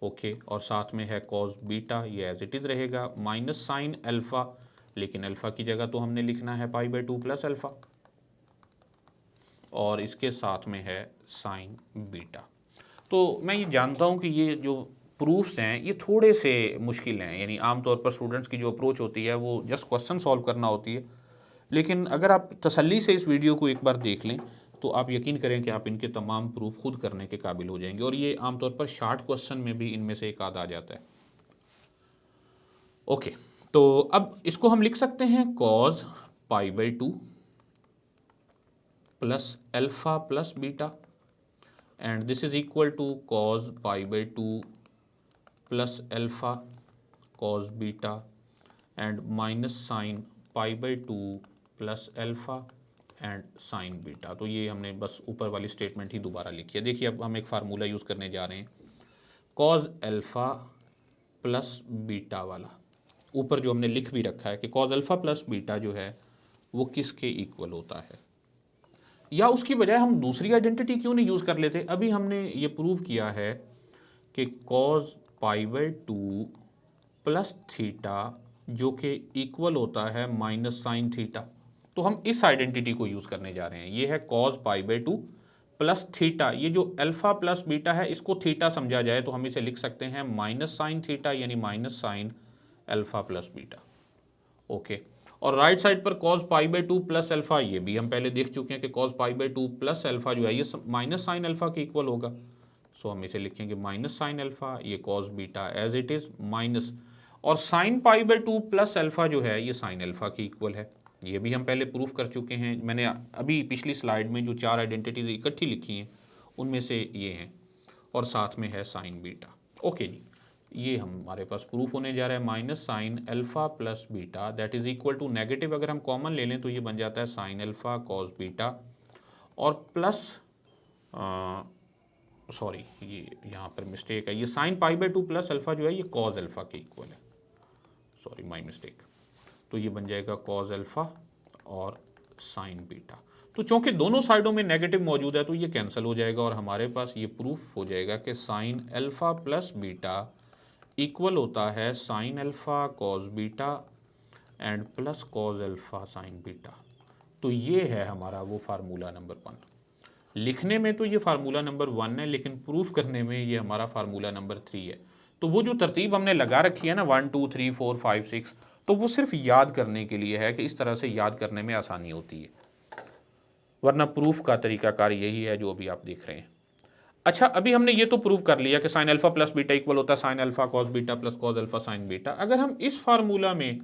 okay, और साथ में है कॉज बीटा, ये एज इट इज़ रहेगा, माइनस साइन अल्फ़ा, लेकिन अल्फ़ा की जगह तो हमने लिखना है pi by two plus alpha, और इसके साथ में है साइन बीटा। तो मैं ये जानता हूँ कि ये जो प्रूफ्स हैं ये थोड़े से मुश्किल हैं, यानी आमतौर पर स्टूडेंट्स की जो अप्रोच होती है वो जस्ट क्वेश्चन सॉल्व करना होती है, लेकिन अगर आप तसल्ली से इस वीडियो को एक बार देख लें तो आप यकीन करें कि आप इनके तमाम प्रूफ खुद करने के काबिल हो जाएंगे, और ये आमतौर पर शार्ट क्वेश्चन में भी इनमें से एक आध आ जाता है। ओके, तो अब इसको हम लिख सकते हैं cos pi by two plus alpha plus beta, and this is equal to cos pi by two plus alpha cos beta and minus sine pi by two plus alpha and sine beta. तो ये हमने बस ऊपर वाली statement ही दोबारा लिखी है। देखिए, अब हम एक फार्मूला यूज़ करने जा रहे हैं, कॉज अल्फ़ा प्लस बीटा वाला। ऊपर जो हमने लिख भी रखा है कि कॉज अल्फ़ा प्लस बीटा जो है वो किसके इक्वल होता है, या उसकी बजाय हम दूसरी आइडेंटिटी क्यों नहीं यूज़ कर लेते। अभी हमने ये प्रूव किया है कि cos pi by two plus theta जो कि इक्वल होता है माइनस साइन थीटा, तो हम इस आइडेंटिटी को यूज़ करने जा रहे हैं। ये है cos pi by two plus theta, ये जो अल्फ़ा प्लस बीटा है इसको थीटा समझा जाए तो हम इसे लिख सकते हैं माइनस साइन थीटा, यानी minus sine alpha plus beta, okay. और राइट साइड पर cos pi by two plus alpha, ये भी हम पहले देख चुके हैं कि cos pi by two plus alpha जो है ये माइनस साइन अल्फ़ा के इक्वल होगा, सो हम इसे लिखेंगे माइनस साइन अल्फ़ा, ये cos beta as it is minus, और sine pi by two plus alpha जो है ये साइन अल्फ़ा के इक्वल है। ये भी हम पहले प्रूफ कर चुके हैं, मैंने अभी पिछली स्लाइड में जो चार आइडेंटिटीज इकट्ठी लिखी हैं उनमें से ये हैं, और साथ में है साइन बीटा, ओके जी। ये हमारे पास प्रूफ होने जा रहा है minus sine alpha plus beta that is equal to negative, अगर हम कॉमन ले लें तो ये बन जाता है साइन अल्फ़ा कॉस बीटा, और प्लस सॉरी ये यहाँ पर मिस्टेक है, ये sign pi by two plus alpha जो है ये कॉज अल्फ़ा के इक्वल है, सॉरी माई मिस्टेक। तो ये बन जाएगा कॉज अल्फ़ा और साइन बीटा। तो चूँकि दोनों साइडों में नेगेटिव मौजूद है तो ये कैंसिल हो जाएगा, और हमारे पास ये प्रूफ हो जाएगा कि sine alpha plus beta equal होता है sine alpha cos beta and plus cos alpha sine beta. तो ये है हमारा वो फार्मूला नंबर 1। लिखने में तो ये फार्मूला नंबर 1 है, लेकिन प्रूफ करने में ये हमारा फार्मूला नंबर 3 है। तो वो जो तरतीब हमने लगा रखी है ना 1 2 3 4 5 6, तो वो सिर्फ याद करने के लिए है कि इस तरह से याद करने में आसानी होती है, वरना प्रूफ का तरीकाकार यही है जो अभी आप देख रहे हैं। अच्छा, अभी हमने ये तो प्रूव कर लिया कि sine alpha plus beta equal होता है sine alpha cos beta plus cos alpha sine beta. अगर हम इस फार्मूला में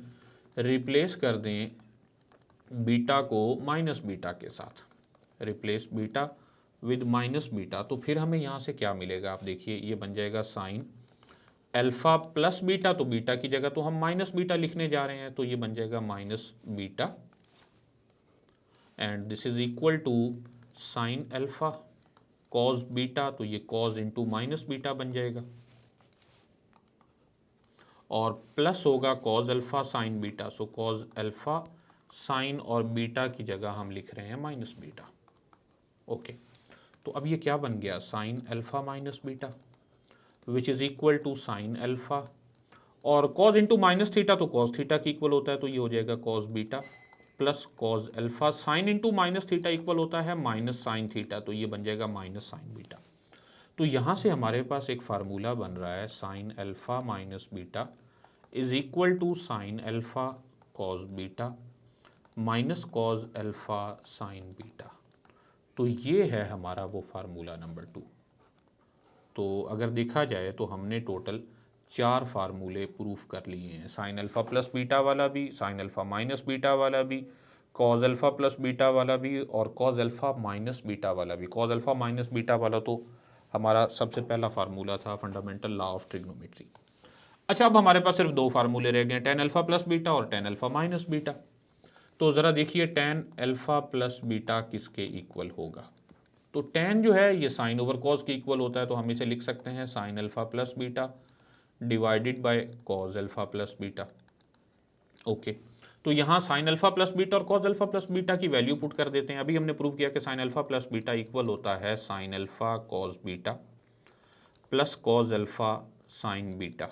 रिप्लेस कर दें बीटा को माइनस बीटा के साथ, replace beta with minus beta, तो फिर हमें यहाँ से क्या मिलेगा, आप देखिए ये बन जाएगा साइन अल्फ़ा प्लस बीटा, तो बीटा की जगह तो हम माइनस बीटा लिखने जा रहे हैं, तो ये बन जाएगा minus beta and this is equal to sine alpha cos beta, तो ये कॉस इंटू माइनस बीटा बन जाएगा, और प्लस होगा cos alpha sine beta, so cos alpha sign, और बीटा की जगह हम लिख रहे हैं माइनस बीटा। ओके, तो अब ये क्या बन गया, sine alpha minus beta which is equal to sine alpha, और कॉस इंटू माइनस थीटा तो कॉस थीटा की इक्वल होता है, तो ये हो जाएगा cos beta plus cos alpha sine into minus theta equal होता है माइनस साइन थीटा, तो ये बन जाएगा माइनस साइन बीटा। तो यहाँ से हमारे पास एक फार्मूला बन रहा है, sine alpha minus beta is equal to sine alpha cos beta minus cos alpha sine beta. तो ये है हमारा वो फार्मूला नंबर 2। तो अगर देखा जाए तो हमने टोटल 4 फार्मूले प्रूफ कर लिए हैं, साइन अल्फ़ा प्लस बीटा वाला भी, साइन अल्फ़ा माइनस बीटा वाला भी, कॉस अल्फ़ा प्लस बीटा वाला भी, और कॉस अल्फ़ा माइनस बीटा वाला भी। कॉस अल्फ़ा माइनस बीटा वाला तो हमारा सबसे पहला फार्मूला था, फंडामेंटल लॉ ऑफ ट्रिग्नोमेट्री। अच्छा, अब हमारे पास सिर्फ 2 फार्मूले रह गए, टेन अल्फ़ा प्लस बीटा और टेन अल्फ़ा माइनस बीटा। तो ज़रा देखिए टेन अल्फ़ा प्लस बीटा किसके इक्वल होगा। तो टेन जो है ये साइन ओवर कॉस के इक्वल होता है, तो हम इसे लिख सकते हैं sine alpha plus beta divided by cos alpha plus beta. Okay, तो यहाँ साइन अल्फ़ा प्लस बीटा और कॉस अल्फ़ा प्लस बीटा की वैल्यू पुट कर देते हैं। अभी हमने प्रूव किया कि sine alpha plus beta equal होता है sine alpha cos beta plus cos alpha sine beta,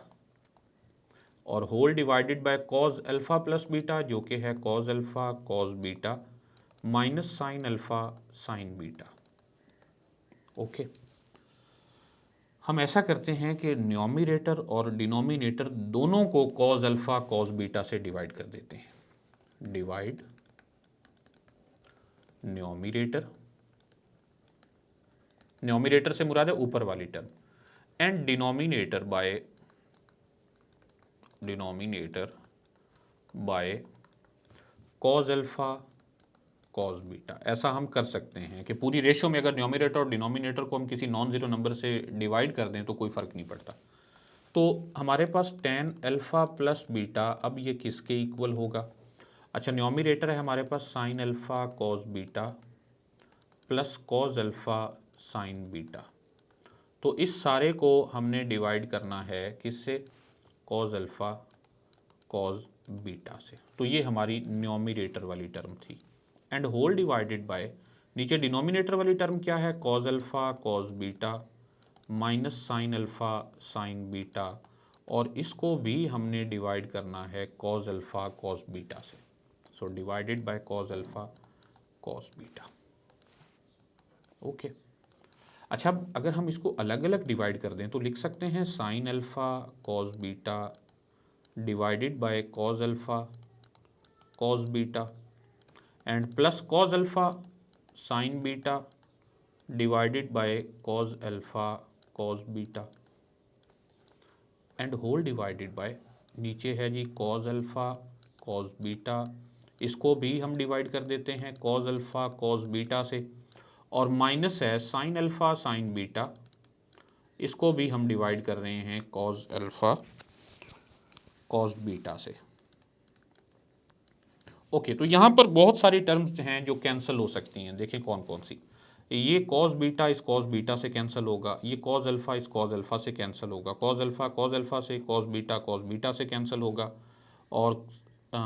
और whole divided by cos alpha plus beta जो कि है cos alpha cos beta minus sine alpha sine beta. Okay, हम ऐसा करते हैं कि न्यूमरेटर और डिनोमिनेटर दोनों को कॉस अल्फ़ा कॉस बीटा से डिवाइड कर देते हैं। डिवाइड न्यूमरेटर, न्यूमरेटर से मुराद है ऊपर वाली term, and denominator by cos alpha cos beta. ऐसा हम कर सकते हैं कि पूरी रेशो में अगर न्यूमरेटर और डिनोमिनेटर को हम किसी नॉन ज़ीरो नंबर से डिवाइड कर दें तो कोई फ़र्क नहीं पड़ता। तो हमारे पास टेन अल्फ़ा प्लस बीटा, अब ये किसके इक्वल होगा। अच्छा, न्यूमरेटर है हमारे पास sine alpha cos beta plus cos alpha sine beta, तो इस सारे को हमने डिवाइड करना है किससे, कॉस अल्फ़ा कॉस बीटा से। तो ये हमारी न्यूमरेटर वाली टर्म थी, एंड होल डिवाइडेड बाय, नीचे डिनोमिनेटर वाली टर्म क्या है, cos alpha cos beta minus sine alpha sine beta, और इसको भी हमने डिवाइड करना है कॉस अल्फ़ा कॉस बीटा से। So divided by cos alpha cos beta. Okay, अच्छा, अगर हम इसको अलग अलग डिवाइड कर दें तो लिख सकते हैं sine alpha cos beta divided by cos alpha cos beta, and plus cos alpha sine beta divided by cos alpha cos beta, and whole divided by, नीचे है जी कॉस अल्फ़ा कॉस बीटा, इसको भी हम डिवाइड कर देते हैं cos alpha cos beta से, और माइनस है साइन अल्फ़ा साइन बीटा, इसको भी हम डिवाइड कर रहे हैं कॉस अल्फ़ा कॉस बीटा से। ओके, तो यहाँ पर बहुत सारी टर्म्स हैं जो कैंसिल हो सकती हैं। देखें कौन कौन सी, ये कॉस बीटा इस कॉस बीटा से कैंसिल होगा, ये कॉस अल्फ़ा इस कॉस अल्फ़ा से कैंसिल होगा, कॉस अल्फ़ा से, कॉस बीटा से कैंसिल होगा, और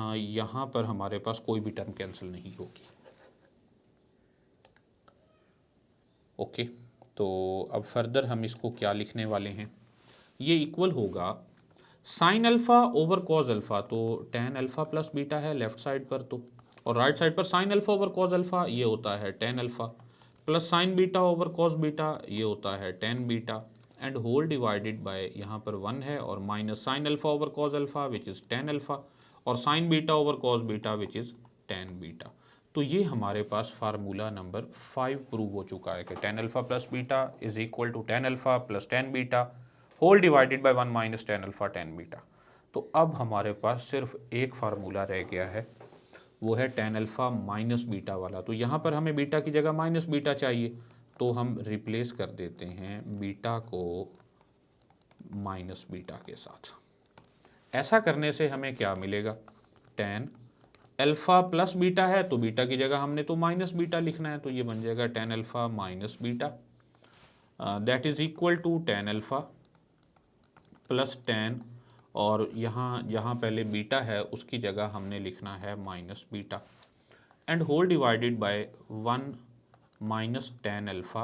यहाँ पर हमारे पास कोई भी टर्म कैंसिल नहीं होगी। ओके, तो अब फर्दर हम इसको क्या लिखने वाले हैं, ये इक्वल होगा sine alpha over cos alpha, तो टेन अल्फ़ा प्लस बीटा है लेफ्ट साइड पर, तो और राइट साइड पर sine alpha over cos alpha ये होता है tan alpha, plus sine beta over cos beta ये होता है tan beta, and whole divided by, यहाँ पर 1 है, और minus sine alpha over cos alpha which is tan alpha, और sine beta over cos beta which is ten beta. तो ये हमारे पास फार्मूला नंबर 5 प्रूव हो चुका है कि tan alpha plus beta is equal to tan alpha plus tan beta whole divided by 1 minus tan alpha tan beta. तो अब हमारे पास सिर्फ एक फार्मूला रह गया है, वो है टेन अल्फ़ा माइनस बीटा वाला। तो यहाँ पर हमें बीटा की जगह माइनस बीटा चाहिए, तो हम रिप्लेस कर देते हैं बीटा को माइनस बीटा के साथ। ऐसा करने से हमें क्या मिलेगा, टेन अल्फ़ा प्लस बीटा है तो बीटा की जगह हमने तो माइनस बीटा लिखना है, तो ये बन जाएगा tan alpha minus beta that is equal to tan alpha plus tan, और यहाँ जहाँ पहले बीटा है उसकी जगह हमने लिखना है minus beta, and whole divided by 1 minus tan alpha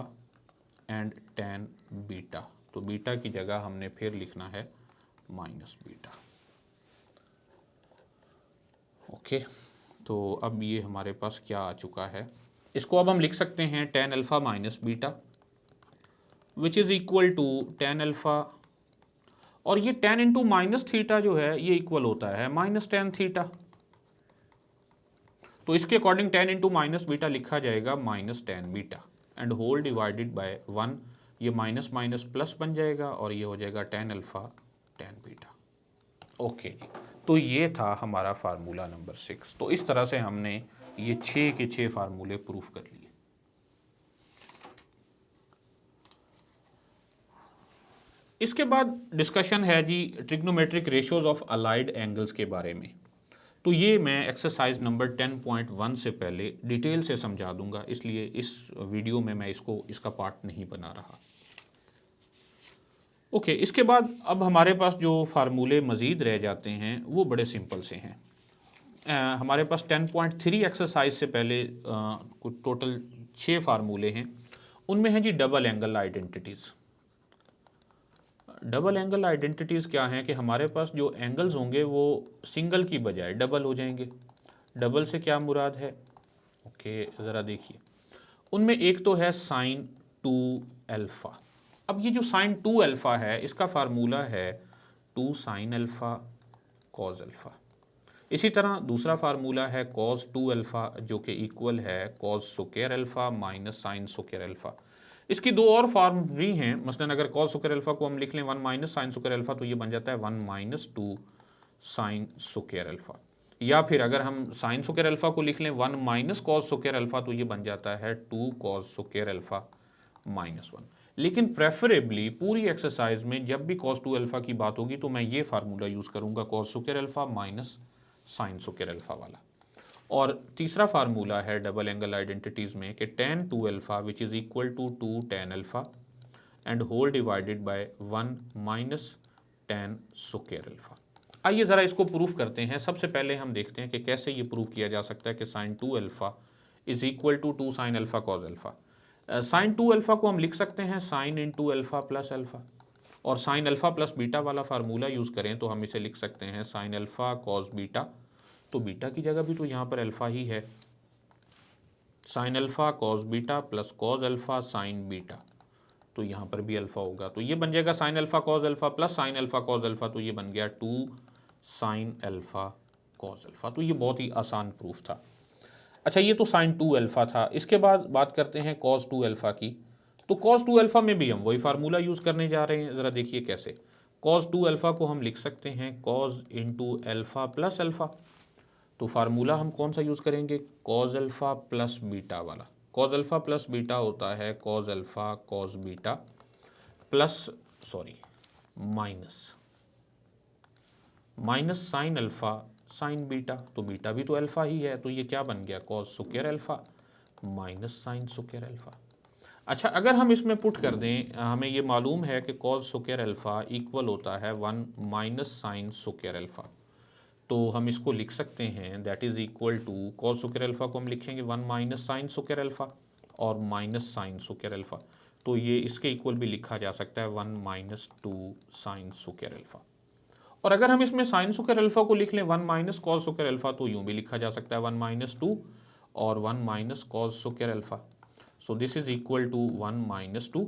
and tan beta. तो बीटा की जगह हमने फिर लिखना है माइनस बीटा। ओके, तो अब ये हमारे पास क्या आ चुका है, इसको अब हम लिख सकते हैं tan alpha minus beta which is equal to tan alpha, और ये टेन इंटू माइनस थीटा जो है ये इक्वल होता है माइनस टेन थीटा। तो इसके according tan into minus beta लिखा जाएगा minus tan beta, and whole divided by 1, ये माइनस माइनस प्लस बन जाएगा और ये हो जाएगा tan alpha tan beta. Okay जी, तो ये था हमारा फार्मूला नंबर 6। तो इस तरह से हमने ये 6 के 6 फार्मूले प्रूफ कर लिए। इसके बाद डिस्कशन है जी trigonometric ratios of allied angles के बारे में। तो ये मैं एक्सरसाइज नंबर 10.1 से पहले डिटेल से समझा दूंगा, इसलिए इस वीडियो में मैं इसका पार्ट नहीं बना रहा। ओके, इसके बाद अब हमारे पास जो फार्मूले मज़ीद रह जाते हैं वो बड़े सिंपल से हैं। हमारे पास 10.3 एक्सरसाइज से पहले कुछ टोटल 6 फार्मूले हैं। उनमें हैं जी double angle identities. Double angle identities क्या हैं कि हमारे पास जो एंगल्स होंगे वो सिंगल की बजाय डबल हो जाएंगे। डबल से क्या मुराद है, ओके ज़रा देखिए, उनमें एक तो है साइन 2 अल्फ़ा। अब ये जो साइन 2 अल्फ़ा है इसका फार्मूला है 2 साइन अल्फ़ा कॉज अल्फ़ा। इसी तरह दूसरा फार्मूला है कॉज 2 अल्फ़ा जो कि इक्वल है cause square alpha minus sine square alpha. इसकी दो और फॉर्म भी हैं, मसलन अगर कॉस स्क्वायर अल्फ़ा को हम लिख लें 1 माइनस साइन स्क्वायर अल्फ़ा तो ये बन जाता है 1 माइनस 2 साइन स्क्वायर अल्फ़ा, या फिर अगर हम साइन स्क्वायर अल्फ़ा को लिख लें 1 माइनस कॉस स्क्वायर अल्फ़ा तो ये बन जाता है 2 कॉस स्क्वायर अल्फ़ा माइनस 1। लेकिन प्रेफरेबली पूरी एक्सरसाइज में जब भी कॉस 2 अल्फ़ा की बात होगी तो मैं ये फार्मूला यूज़ करूँगा cos square alpha minus sine square alpha वाला। और तीसरा फार्मूला है डबल एंगल आइडेंटिटीज़ में कि tan 2 alpha which is equal to 2 tan alpha and whole divided by 1 minus tan square alpha. आइए ज़रा इसको प्रूफ करते हैं। सबसे पहले हम देखते हैं कि कैसे ये प्रूफ किया जा सकता है कि sine 2 alpha is equal to 2 sine alpha cos alpha. Sine 2 alpha को हम लिख सकते हैं sine into alpha plus alpha, और साइन अल्फ़ा प्लस बीटा वाला फार्मूला यूज़ करें तो हम इसे लिख सकते हैं साइन अल्फ़ा कॉज बीटा, तो बीटा की जगह भी तो यहाँ पर अल्फ़ा ही है, sine alpha cos beta plus cos alpha sine beta, तो यहाँ पर भी अल्फ़ा होगा, तो ये बन जाएगा sign alpha cos alpha plus sine alpha cos alpha, तो ये बन गया 2 साइन अल्फ़ा कॉस अल्फ़ा। तो ये बहुत ही आसान प्रूफ था। अच्छा, ये तो साइन 2 अल्फ़ा था। इसके बाद बात करते हैं कॉस 2 अल्फ़ा की। तो कॉस 2 अल्फ़ा में भी हम वही फार्मूला यूज़ करने जा रहे हैं। ज़रा देखिए कैसे। कॉस 2 अल्फ़ा को हम लिख सकते हैं cos into alpha plus alpha, तो फार्मूला हम कौन सा यूज़ करेंगे, कॉज अल्फ़ा प्लस बीटा वाला। कॉज अल्फ़ा प्लस बीटा होता है cos alpha cos beta plus minus sine alpha sine beta, तो बीटा भी तो अल्फ़ा ही है, तो ये क्या बन गया cause square alpha minus sine square alpha. अच्छा, अगर हम इसमें पुट कर दें, हमें ये मालूम है कि कॉज स्क्वायर अल्फ़ा इक्वल होता है 1 माइनस साइन स्क्वायर अल्फ़ा, तो हम इसको लिख सकते हैं that is equal to cos square alpha को हम लिखेंगे 1 माइनस साइन स्क्वायर अल्फ़ा और माइनस साइन स्क्वायर अल्फ़ा, तो ये इसके इक्वल भी लिखा जा सकता है 1 माइनस 2 साइन स्क्वायर अल्फ़ा। और अगर हम इसमें साइन स्क्वायर अल्फ़ा को लिख लें 1 माइनस कॉस स्क्वायर अल्फ़ा तो यूँ भी लिखा जा सकता है 1 माइनस 2 और 1 minus cos square alpha, so this is equal to 1 minus 2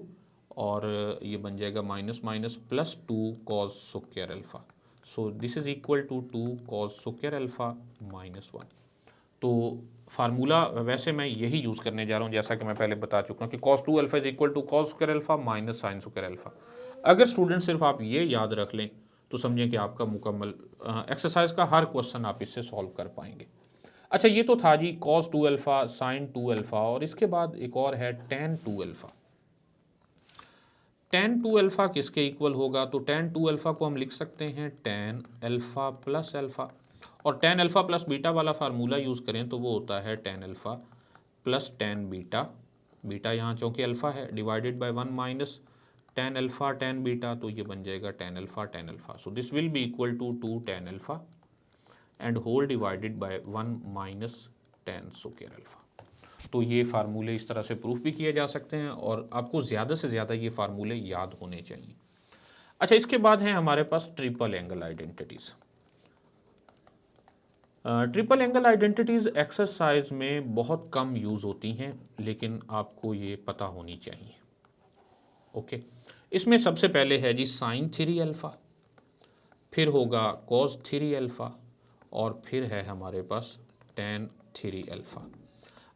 और ये बन जाएगा minus minus plus 2 cos square alpha, so this is equal to 2 cos square alpha minus 1। तो फार्मूला वैसे मैं यही यूज़ करने जा रहा हूँ, जैसा कि मैं पहले बता चुका हूँ कि cos 2 alpha is equal to cos square alpha minus sine square alpha. अगर स्टूडेंट सिर्फ आप ये याद रख लें तो समझें कि आपका मुकम्मल एक्सरसाइज का हर क्वेश्चन आप इससे सॉल्व कर पाएंगे। अच्छा, ये तो था जी कॉस 2 अल्फ़ा साइन 2 अल्फ़ा, और इसके बाद एक और है tan 2 अल्फ़ा। tan 2 अल्फ़ा किसके इक्वल होगा, तो tan 2 अल्फ़ा को हम लिख सकते हैं tan अल्फ़ा प्लस अल्फ़ा, और tan अल्फ़ा प्लस बीटा वाला फार्मूला यूज़ करें तो वो होता है tan alpha plus tan beta beta यहाँ चूँकि अल्फ़ा है, divided by 1 minus tan alpha tan beta, तो ये बन जाएगा tan alpha. So this will be equal to 2 tan alpha and whole divided by 1 minus tan square alpha. तो ये फार्मूले इस तरह से प्रूफ भी किए जा सकते हैं और आपको ज़्यादा से ज़्यादा ये फार्मूले याद होने चाहिए। अच्छा, इसके बाद है हमारे पास triple angle identities. Triple angle identities exercise में बहुत कम यूज़ होती हैं, लेकिन आपको ये पता होनी चाहिए। ओके, इसमें सबसे पहले है जी साइन 3 अल्फ़ा, फिर होगा कॉस 3 अल्फ़ा और फिर है हमारे पास tan 3 अल्फ़ा।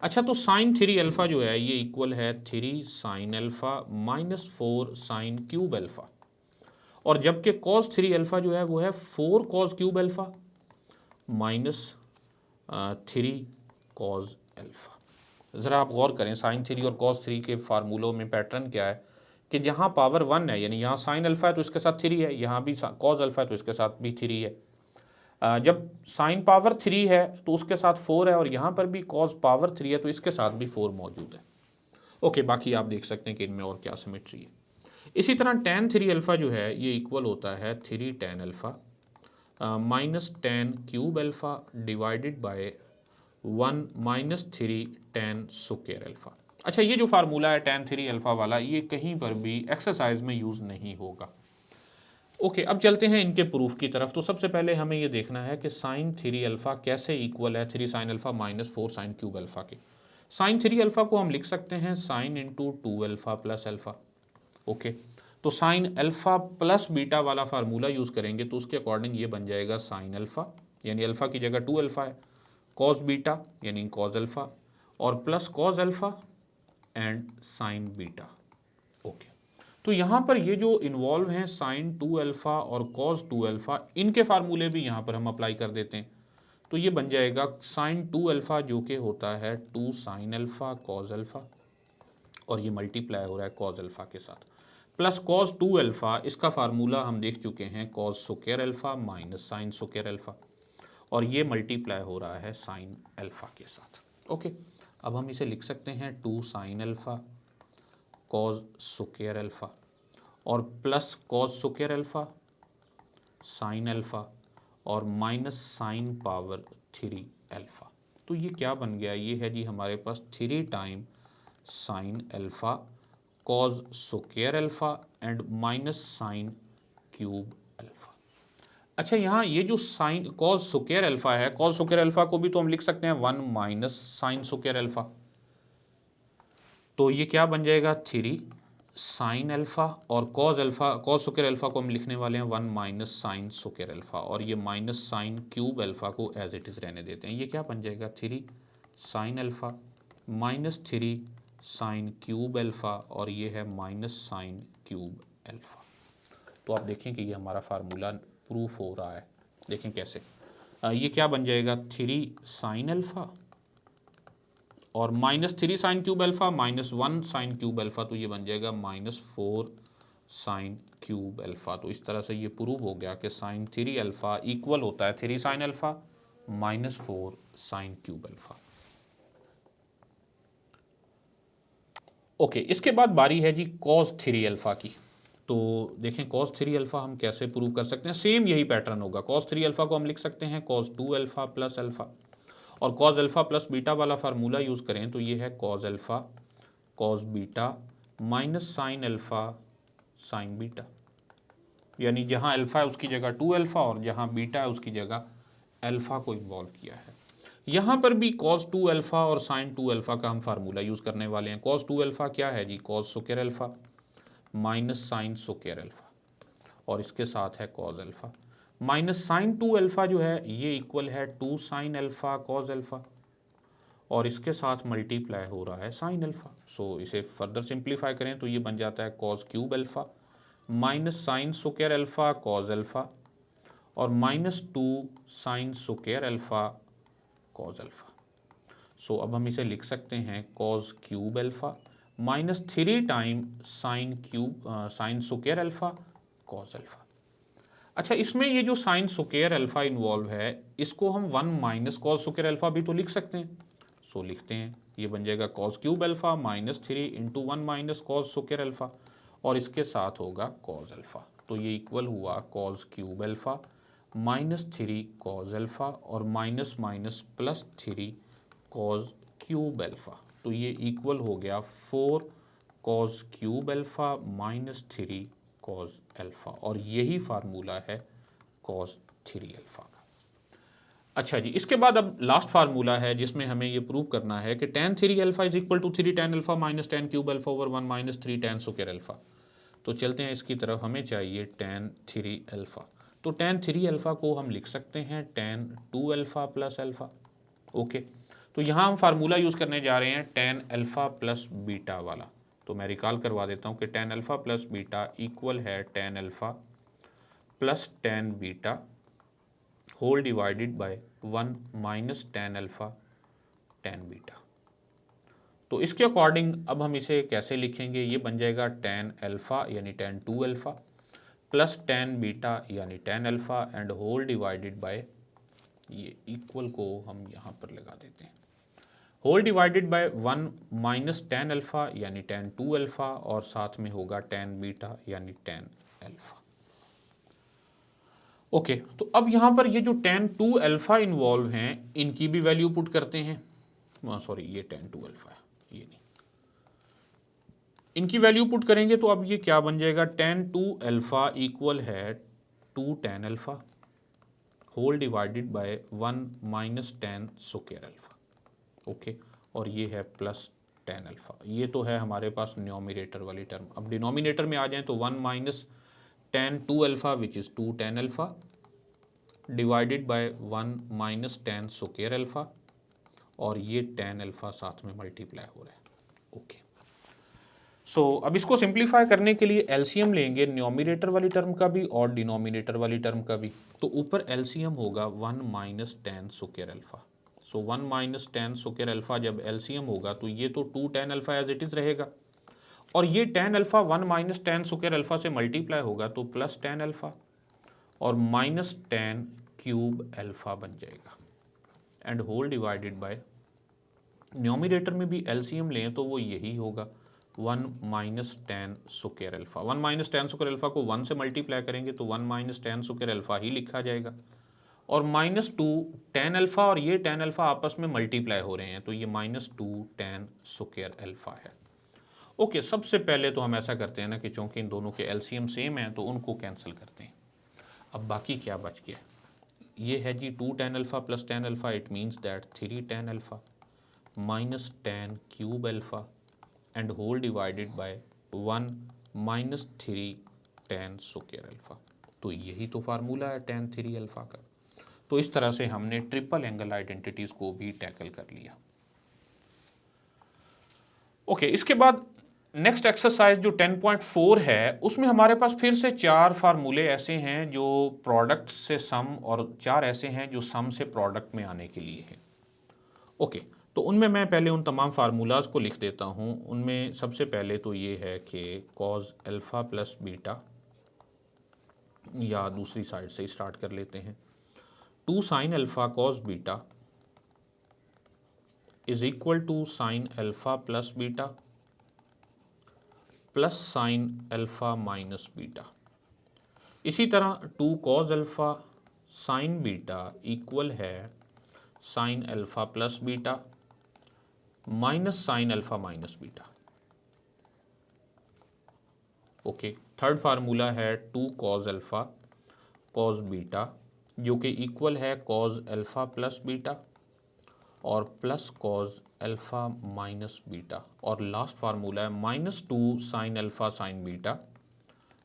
अच्छा, तो साइन 3 अल्फ़ा जो है ये इक्वल है 3 sign alpha minus 4 sign cube alpha, और जबकि कॉस 3 अल्फ़ा जो है वो है 4 cos cube alpha minus 3 cos alpha. ज़रा आप गौर करें, साइन 3 और कॉस 3 के फार्मूलों में पैटर्न क्या है कि जहाँ पावर 1 है, यानी यहाँ साइन अल्फ़ा है तो इसके साथ 3 है, यहाँ भी कॉस अल्फ़ा है तो इसके साथ भी 3 है। जब साइन पावर 3 है तो उसके साथ 4 है, और यहाँ पर भी कॉस पावर 3 है तो इसके साथ भी 4 मौजूद है। ओके, बाकी आप देख सकते हैं कि इनमें और क्या सिमेट्री है। इसी तरह tan 3 अल्फ़ा जो है ये इक्वल होता है 3 tan alpha minus tan cube alpha divided by 1 minus 3 tan square alpha. अच्छा, ये जो फार्मूला है tan 3 अल्फ़ा वाला, ये कहीं पर भी एक्सरसाइज में यूज़ नहीं होगा। ओके, अब चलते हैं इनके प्रूफ की तरफ। तो सबसे पहले हमें ये देखना है कि साइन 3 अल्फ़ा कैसे इक्वल है 3 sign alpha minus 4 sign cube alpha के। साइन 3 अल्फ़ा को हम लिख सकते हैं sine into 2 alpha plus alpha. Okay, तो साइन अल्फ़ा प्लस बीटा वाला फार्मूला यूज़ करेंगे तो उसके अकॉर्डिंग ये बन जाएगा साइन अल्फ़ा, यानी अल्फ़ा की जगह 2 अल्फ़ा है, कॉस बीटा यानी कॉस अल्फ़ा, और plus cos alpha and sine beta. Okay, तो यहाँ पर ये जो इन्वॉल्व हैं साइन 2 अल्फ़ा और कॉस 2 अल्फ़ा, इनके फार्मूले भी यहाँ पर हम अप्लाई कर देते हैं। तो ये बन जाएगा साइन 2 अल्फ़ा जो कि होता है 2 साइन अल्फ़ा कॉस अल्फ़ा, और ये मल्टीप्लाई हो रहा है कॉस अल्फ़ा के साथ, प्लस कॉस 2 अल्फ़ा, इसका फार्मूला हम देख चुके हैं cos square alpha minus sine square alpha, और ये मल्टीप्लाई हो रहा है साइन अल्फ़ा के साथ। ओके, अब हम इसे लिख सकते हैं 2 sine alpha cos square alpha और plus cos square alpha sine alpha और माइनस साइन पावर 3 अल्फ़ा। तो ये क्या बन गया, ये है जी हमारे पास 3 time sine alpha cos square alpha and minus sine cube alpha. अच्छा, यहाँ ये जो साइन कॉस स्क्वायर अल्फ़ा है, कॉस स्क्वायर अल्फ़ा को भी तो हम लिख सकते हैं 1 माइनस साइन स्क्वायर अल्फ़ा, तो ये क्या बन जाएगा 3 साइन अल्फ़ा, और cos alpha cos square alpha को हम लिखने वाले हैं 1 माइनस साइन स्क्वायर अल्फ़ा, और ये माइनस साइन क्यूब अल्फ़ा को एज इट इज़ रहने देते हैं। ये क्या बन जाएगा 3 sign alpha minus 3 sign cube alpha, और ये है माइनस साइन क्यूब अल्फ़ा। तो आप देखें कि ये हमारा फार्मूला प्रूफ हो रहा है। देखें कैसे, ये क्या बन जाएगा 3 साइन अल्फ़ा और minus 3 sign cube alpha minus 1 sign cube alpha, तो ये बन जाएगा माइनस 4 साइन क्यूब अल्फ़ा। तो इस तरह से ये प्रूव हो गया कि साइन 3 अल्फ़ा इक्वल होता है 3 sign alpha minus 4 sign cube alpha. Okay, इसके बाद बारी है जी कॉस 3 अल्फ़ा की। तो देखें कॉस 3 अल्फ़ा हम कैसे प्रूव कर सकते हैं, सेम यही पैटर्न होगा। कॉस 3 अल्फ़ा को हम लिख सकते हैं कॉस 2 अल्फ़ा प्लस अल्फ़ा, और कॉस अल्फ़ा प्लस बीटा वाला फार्मूला यूज़ करें तो ये है cos alpha cos beta minus sine alpha sine beta, यानी जहाँ अल्फ़ा है उसकी जगह 2 अल्फ़ा और जहाँ बीटा है उसकी जगह अल्फ़ा को इन्वॉल्व किया है। यहाँ पर भी कॉस 2 अल्फ़ा और साइन 2 अल्फ़ा का हम फार्मूला यूज़ करने वाले हैं। कॉस 2 अल्फ़ा क्या है जी, cos square alpha minus sine square alpha, और इसके साथ है cos alpha minus sine 2 alpha जो है ये इक्वल है 2 साइन अल्फ़ा कॉस अल्फ़ा, और इसके साथ मल्टीप्लाई हो रहा है साइन अल्फ़ा। सो इसे फर्दर सिंप्लीफाई करें तो ये बन जाता है cos cube alpha minus sine square alpha cos alpha और minus 2 sine square alpha cos alpha. So अब हम इसे लिख सकते हैं cos cube alpha minus 3 time sine cube sine square alpha cos alpha. अच्छा, इसमें ये जो साइन स्क्वायर अल्फ़ा इन्वॉल्व है इसको हम 1 माइनस कॉस स्क्वायर अल्फ़ा भी तो लिख सकते हैं। सो लिखते हैं, ये बन जाएगा cos cube alpha minus 3 into 1 minus cos square alpha और इसके साथ होगा कॉस अल्फ़ा। तो ये इक्वल हुआ cos cube alpha minus 3 cos alpha और minus minus plus 3 cos cube alpha. तो ये इक्वल हो गया 4 cos cube alpha minus 3 cos alpha और यही फार्मूला है कॉस 3 अल्फ़ा का। अच्छा जी, इसके बाद अब लास्ट फार्मूला है जिसमें हमें ये प्रूव करना है कि tan 3 alpha is equal to 3 tan alpha minus tan cube alpha over 1 minus 3 tan square alpha. तो चलते हैं इसकी तरफ, हमें चाहिए tan 3 अल्फ़ा। तो tan 3 अल्फ़ा को हम लिख सकते हैं tan 2 alpha plus alpha. Okay, तो यहाँ हम फार्मूला यूज़ करने जा रहे हैं tan अल्फ़ा प्लस बीटा वाला। तो मैं रिकॉल करवा देता हूँ कि tan alpha plus beta equal है tan alpha plus tan beta whole divided by 1 minus tan alpha tan beta. तो इसके अकॉर्डिंग अब हम इसे कैसे लिखेंगे, ये बन जाएगा tan अल्फ़ा यानी tan 2 alpha plus tan beta यानी tan alpha and whole divided by, ये इक्वल को हम यहाँ पर लगा देते हैं, whole divided by 1 minus tan alpha यानी tan 2 अल्फ़ा और साथ में होगा tan बीटा यानी tan अल्फ़ा। ओके, तो अब यहाँ पर ये जो tan 2 अल्फ़ा इन्वॉल्व हैं इनकी भी वैल्यू पुट करते हैं, सॉरी ये tan 2 अल्फ़ा है, ये नहीं, इनकी वैल्यू पुट करेंगे तो अब ये क्या बन जाएगा, tan 2 अल्फ़ा इक्वल है 2 tan alpha whole divided by 1 minus tan square alpha. Okay, और ये है प्लस tan अल्फ़ा। ये तो है हमारे पास न्यूमरेटर वाली टर्म। अब डिनोमिनेटर में आ जाएं तो 1 minus tan 2 alpha which is 2 tan alpha divided by 1 minus tan square alpha और ये tan अल्फ़ा साथ में मल्टीप्लाई हो रहा है। ओके, सो अब इसको सिंप्लीफाई करने के लिए एलसीएम लेंगे न्यूमरेटर वाली टर्म का भी और डिनोमिनेटर वाली टर्म का भी। तो ऊपर एलसीएम होगा 1 minus tan square alpha. So 1 minus tan square alpha जब एलसीएम होगा तो ये तो 2 tan alpha as it is रहेगा और ये tan alpha 1 minus tan square alpha से मल्टीप्लाई होगा तो प्लस tan अल्फ़ा और माइनस tan क्यूब अल्फ़ा बन जाएगा and whole divided by, numerator में भी एलसीएम लें तो वो यही होगा 1 minus tan square alpha. 1 minus tan square alpha को 1 से मल्टीप्लाई करेंगे तो 1 माइनस tan स्क्वायर अल्फ़ा ही लिखा जाएगा और माइनस 2 tan अल्फ़ा और ये tan अल्फ़ा आपस में मल्टीप्लाई हो रहे हैं तो ये माइनस 2 tan स्क्वायर अल्फ़ा है। ओके, सबसे पहले तो हम ऐसा करते हैं ना कि चूँकि इन दोनों के एलसीएम सेम है तो उनको कैंसिल करते हैं। अब बाकी क्या बच गया, ये है जी 2 tan alpha plus tan alpha, it means that 3 tan alpha minus tan cube alpha and whole divided by 1 minus 3 tan square alpha. तो यही तो फार्मूला है tan 3 अल्फ़ा का। तो इस तरह से हमने ट्रिपल एंगल आइडेंटिटीज़ को भी टैकल कर लिया। ओके, इसके बाद नेक्स्ट एक्सरसाइज जो 10.4 है उसमें हमारे पास फिर से 4 फार्मूले ऐसे हैं जो प्रोडक्ट से सम और 4 ऐसे हैं जो सम से प्रोडक्ट में आने के लिए हैं। ओके, तो उनमें मैं पहले उन तमाम फार्मूलाज को लिख देता हूँ। उनमें सबसे पहले तो ये है कि कॉज अल्फ़ा प्लस बीटा, या दूसरी साइड से स्टार्ट कर लेते हैं, 2 sine alpha cos beta is equal to sine alpha plus beta plus sine alpha minus beta. इसी तरह 2 cos alpha sine beta equal है sine alpha plus beta minus sine alpha minus beta. Okay, third formula है 2 cos alpha cos beta जो कि equal है cos alpha plus beta और plus cos alpha minus beta. और last formula है -2 sine alpha sine beta,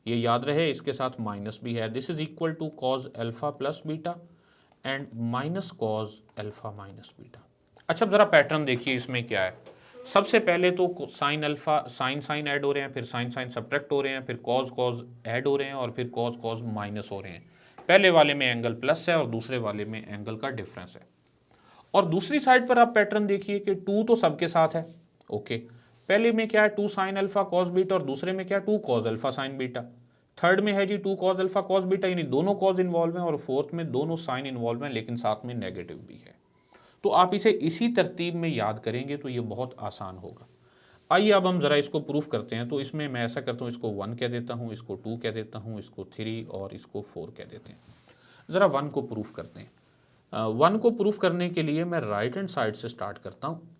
ये याद रहे इसके साथ माइनस भी है। This is equal to cos alpha plus beta and minus cos alpha minus beta. अच्छा, अब ज़रा पैटर्न देखिए इसमें क्या है। सबसे पहले तो sine alpha sine sine add हो रहे हैं, फिर साइन साइन सब्ट्रैक्ट हो रहे हैं, फिर कॉस कॉस ऐड हो रहे हैं और फिर कॉस कॉस माइनस हो रहे हैं। पहले वाले में एंगल प्लस है और दूसरे वाले में एंगल का डिफरेंस है। और दूसरी साइड पर आप पैटर्न देखिए कि 2 तो सबके साथ है। ओके, पहले में क्या है 2 साइन अल्फ़ा कॉस बीटा और दूसरे में क्या है 2 cos alpha sine beta. Third में है जी 2 कॉस अल्फ़ा कॉस बीटा, यानी दोनों कॉस इन्वॉल्व हैं और फोर्थ में दोनों साइन इन्वॉल्व हैं लेकिन साथ में नेगेटिव भी है। तो आप इसे इसी तरतीब में याद करेंगे तो ये बहुत आसान होगा। आइए अब हम ज़रा इसको प्रूफ करते हैं। तो इसमें मैं ऐसा करता हूँ, इसको 1 कह देता हूँ, इसको 2 कह देता हूँ, इसको 3 और इसको 4 कह देते हैं। ज़रा 1 को प्रूफ करते हैं। 1 को प्रूफ करने के लिए मैं राइट हैंड साइड से स्टार्ट करता हूँ।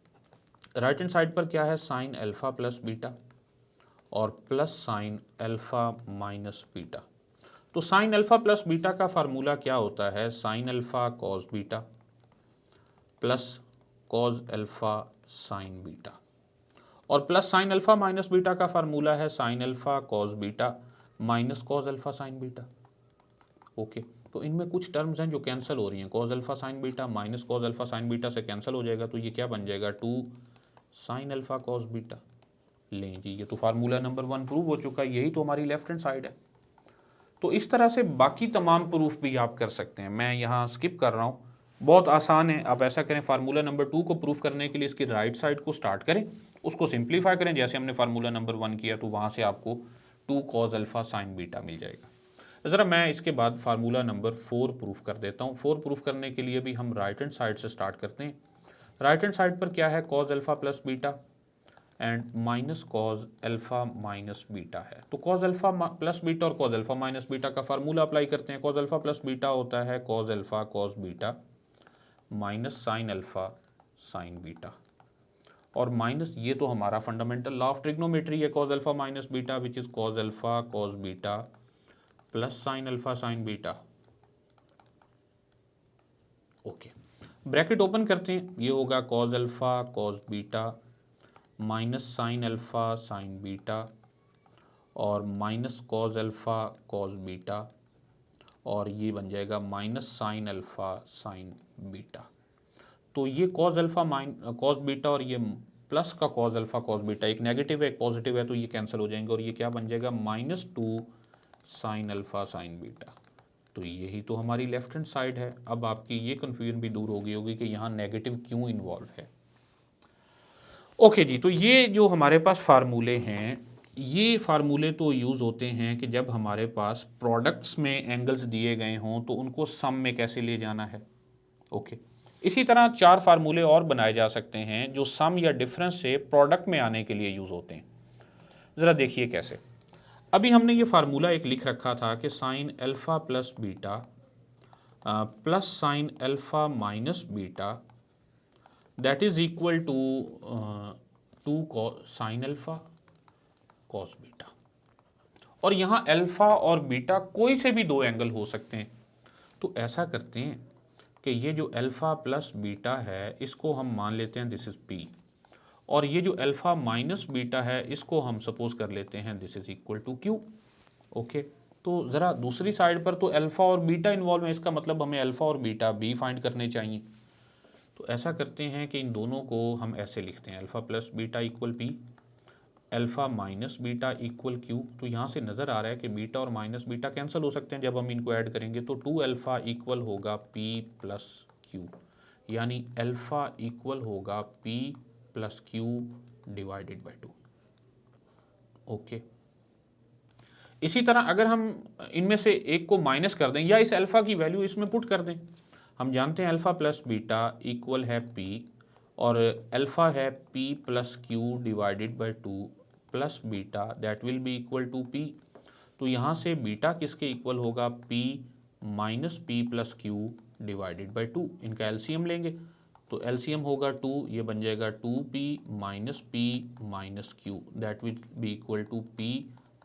राइट हैंड साइड पर क्या है, साइन अल्फ़ा प्लस बीटा और plus sine alpha minus beta. तो साइन अल्फ़ा प्लस बीटा का फार्मूला क्या होता है, sine alpha cos beta plus cos alpha sine beta, और plus sine alpha minus beta का फार्मूला है sine alpha cos beta minus cos alpha sine beta. Okay, तो इनमें कुछ टर्म्स हैं जो कैंसिल हो रही हैं, cos alpha sine beta minus cos alpha sine beta से कैंसिल हो जाएगा, तो ये क्या बन जाएगा, 2 साइन अल्फ़ा कॉस बीटा। लें जी, ये तो फार्मूला नंबर 1 प्रूव हो चुका है, यही तो हमारी लेफ्ट हैंड साइड है। तो इस तरह से बाकी तमाम प्रूफ भी आप कर सकते हैं। मैं यहाँ स्किप कर रहा हूँ, बहुत आसान है। आप ऐसा करें, फार्मूला नंबर 2 को प्रूफ करने के लिए इसकी राइट साइड को स्टार्ट करें, उसको सिंप्लीफाई करें जैसे हमने फार्मूला नंबर 1 किया, तो वहाँ से आपको 2 कॉस अल्फ़ा साइन बीटा मिल जाएगा। ज़रा मैं इसके बाद फार्मूला नंबर 4 प्रूफ कर देता हूँ। 4 प्रूफ करने के लिए भी हम राइट हैंड साइड से स्टार्ट करते हैं। राइट हैंड साइड पर क्या है, cos alpha plus beta and minus cos alpha minus beta है। तो कॉस अल्फ़ा प्लस बीटा और कॉस अल्फ़ा माइनस बीटा का फार्मूला अप्लाई करते हैं। कॉस अल्फ़ा प्लस बीटा होता है cos alpha cos beta minus sine alpha sine beta, और minus ये तो हमारा फंडामेंटल लॉ ऑफ ट्रिग्नोमेट्री है, cos alpha minus beta which is cos alpha cos beta plus sine alpha sine beta. Okay, bracket open करते हैं, ये होगा cos alpha cos beta minus sine alpha sine beta और minus cos alpha cos beta, और ये बन जाएगा minus sine alpha sine beta. तो ये कॉस अल्फ़ा कॉस बीटा और ये प्लस का कॉस अल्फ़ा कॉस बीटा, एक नेगेटिव है एक पॉजिटिव है, तो ये कैंसिल हो जाएंगे और ये क्या बन जाएगा, -2 साइन अल्फ़ा साइन बीटा। तो यही तो हमारी लेफ्ट हैंड साइड है। अब आपकी ये कन्फ्यूजन भी दूर हो गई होगी कि यहाँ नेगेटिव क्यों इन्वॉल्व है। ओके जी, तो ये जो हमारे पास फार्मूले हैं, ये फार्मूले तो यूज़ होते हैं कि जब हमारे पास प्रोडक्ट्स में एंगल्स दिए गए हों तो उनको सम में कैसे ले जाना है। ओके, इसी तरह 4 फार्मूले और बनाए जा सकते हैं जो सम या डिफरेंस से प्रोडक्ट में आने के लिए यूज़ होते हैं। ज़रा देखिए कैसे। अभी हमने ये फार्मूला एक लिख रखा था कि sine alpha plus beta plus sine alpha minus beta that is equal to 2 sine alpha cos beta, और यहाँ अल्फ़ा और बीटा कोई से भी 2 एंगल हो सकते हैं। तो ऐसा करते हैं कि ये जो अल्फ़ा प्लस बीटा है इसको हम मान लेते हैं दिस इज़ पी, और ये जो अल्फ़ा माइनस बीटा है इसको हम सपोज कर लेते हैं this is equal to q. Okay, तो ज़रा दूसरी साइड पर तो अल्फ़ा और बीटा इन्वॉल्व है, इसका मतलब हमें अल्फ़ा और बीटा भी फाइंड करने चाहिए। तो ऐसा करते हैं कि इन दोनों को हम ऐसे लिखते हैं, alpha plus beta equal P, alpha minus beta equal Q. तो यहाँ से नज़र आ रहा है कि बीटा और माइनस बीटा कैंसिल हो सकते हैं जब हम इनको ऐड करेंगे, तो 2 अल्फ़ा इक्वल होगा पी प्लस क्यू, यानी अल्फ़ा इक्वल होगा P plus q divided by 2। Okay, इसी तरह अगर हम इनमें से एक को माइनस कर दें या इस अल्फ़ा की वैल्यू इसमें पुट कर दें, हम जानते हैं अल्फ़ा प्लस बीटा इक्वल है पी, और अल्फ़ा है p plus q divided by 2 plus beta that will be equal to p. तो यहाँ से बीटा किसके इक्वल होगा, p minus p plus q divided by 2। इनका एलसीएम लेंगे तो एलसीएम होगा 2, ये बन जाएगा 2p minus p minus q that will be equal to p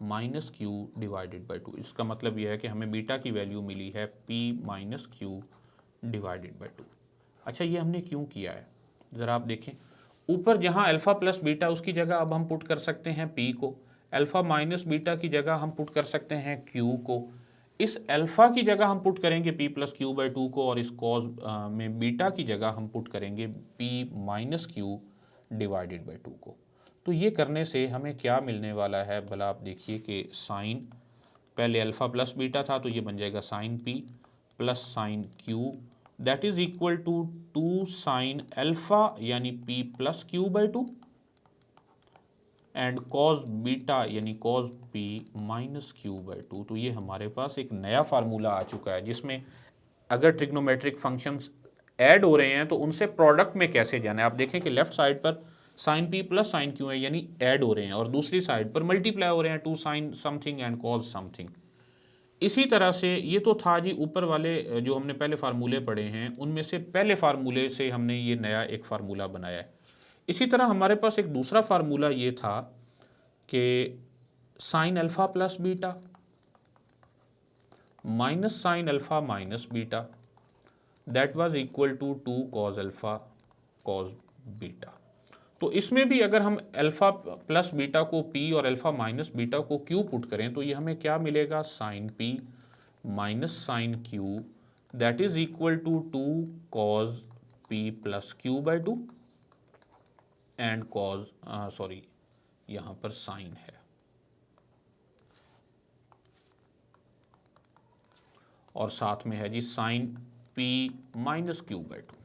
minus q divided by 2। इसका मतलब यह है कि हमें बीटा की वैल्यू मिली है p minus q divided by 2। अच्छा, ये हमने क्यों किया है, ज़रा आप देखें। ऊपर जहाँ अल्फ़ा प्लस बीटा उसकी जगह अब हम पुट कर सकते हैं p को, अल्फ़ा माइनस बीटा की जगह हम पुट कर सकते हैं q को, इस अल्फ़ा की जगह हम पुट करेंगे p प्लस क्यू बाई 2 को, और इस कॉस में बीटा की जगह हम पुट करेंगे p minus q divided by 2 को। तो ये करने से हमें क्या मिलने वाला है भला, आप देखिए कि साइन, पहले अल्फ़ा प्लस बीटा था तो ये बन जाएगा sine p plus sine q that is equal to 2 sine alpha यानी p plus q by 2 and cos beta यानी cos p minus q by 2। तो ये हमारे पास एक नया फार्मूला आ चुका है जिसमें अगर ट्रिग्नोमेट्रिक फंक्शंस ऐड हो रहे हैं तो उनसे प्रोडक्ट में कैसे जाना है। आप देखें कि लेफ्ट साइड पर sine p plus sine q है, यानी ऐड हो रहे हैं, और दूसरी साइड पर मल्टीप्लाई हो रहे हैं, two sine something and cos something. इसी तरह से ये तो था जी ऊपर वाले जो हमने पहले फार्मूले पढ़े हैं उनमें से पहले फार्मूले से हमने ये नया एक फार्मूला बनाया है। इसी तरह हमारे पास एक दूसरा फार्मूला ये था कि sine alpha plus beta minus sine alpha minus beta that was equal to 2 cos alpha cos beta. तो इसमें भी अगर हम अल्फा प्लस बीटा को p और अल्फा माइनस बीटा को q पुट करें तो ये हमें क्या मिलेगा, sine p minus sine q that is equal to 2 cos p plus q by 2 and cos sorry यहाँ पर साइन है और साथ में है जी sine p minus q by 2।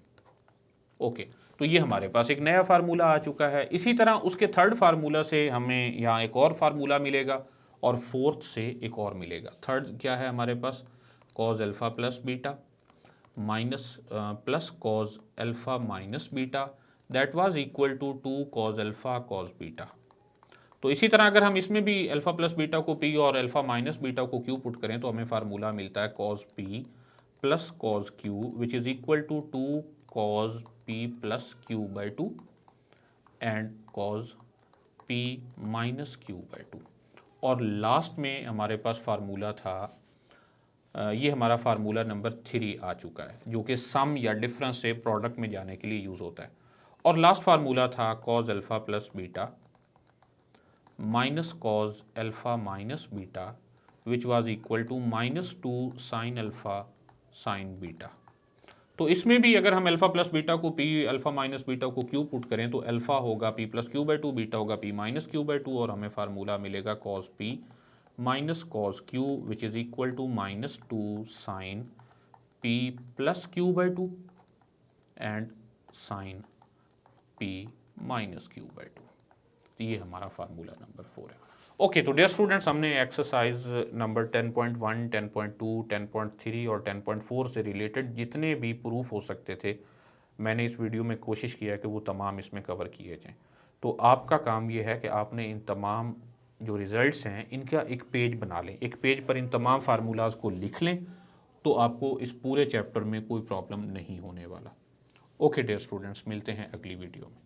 Okay, तो ये हमारे पास एक नया फार्मूला आ चुका है। इसी तरह उसके थर्ड फार्मूला से हमें यहाँ एक और फार्मूला मिलेगा और फोर्थ से एक और मिलेगा। थर्ड क्या है हमारे पास, cos alpha plus beta minus plus cos alpha minus beta that was equal to 2 cos alpha cos beta. तो इसी तरह अगर हम इसमें भी अल्फा प्लस बीटा को p और अल्फा माइनस बीटा को q पुट करें तो हमें फार्मूला मिलता है cos p plus cos q which is equal to 2 cos p plus q by 2 and cos p minus q by 2। और लास्ट में हमारे पास फार्मूला था, ये हमारा फार्मूला नंबर 3 आ चुका है जो कि सम या डिफरेंस से प्रोडक्ट में जाने के लिए यूज़ होता है। और लास्ट फार्मूला था cos alpha plus beta minus cos alpha minus beta which was equal to minus 2 sine alpha sine beta. तो इसमें भी अगर हम अल्फा प्लस बीटा को p अल्फा माइनस बीटा को q पुट करें तो अल्फा होगा p plus q by 2, beta होगा p माइनस क्यू बाई 2 और हमें फार्मूला मिलेगा cos p minus cos q which is equal to minus 2 sine p plus q by 2 and sine p minus q by 2। तो ये हमारा formula number 4 है। Okay, तो dear students, हमने exercise number 10.1, 10.2, 10.3 और 10.4 से रिलेटेड जितने भी प्रूफ हो सकते थे मैंने इस वीडियो में कोशिश किया कि वो तमाम इसमें कवर किए जाएं। तो आपका काम ये है कि आपने इन तमाम जो रिज़ल्ट्स हैं इनका एक पेज बना लें, एक पेज पर इन तमाम फार्मूलाज को लिख लें, तो आपको इस पूरे चैप्टर में कोई प्रॉब्लम नहीं होने वाला। ओके डियर स्टूडेंट्स, मिलते हैं अगली वीडियो में।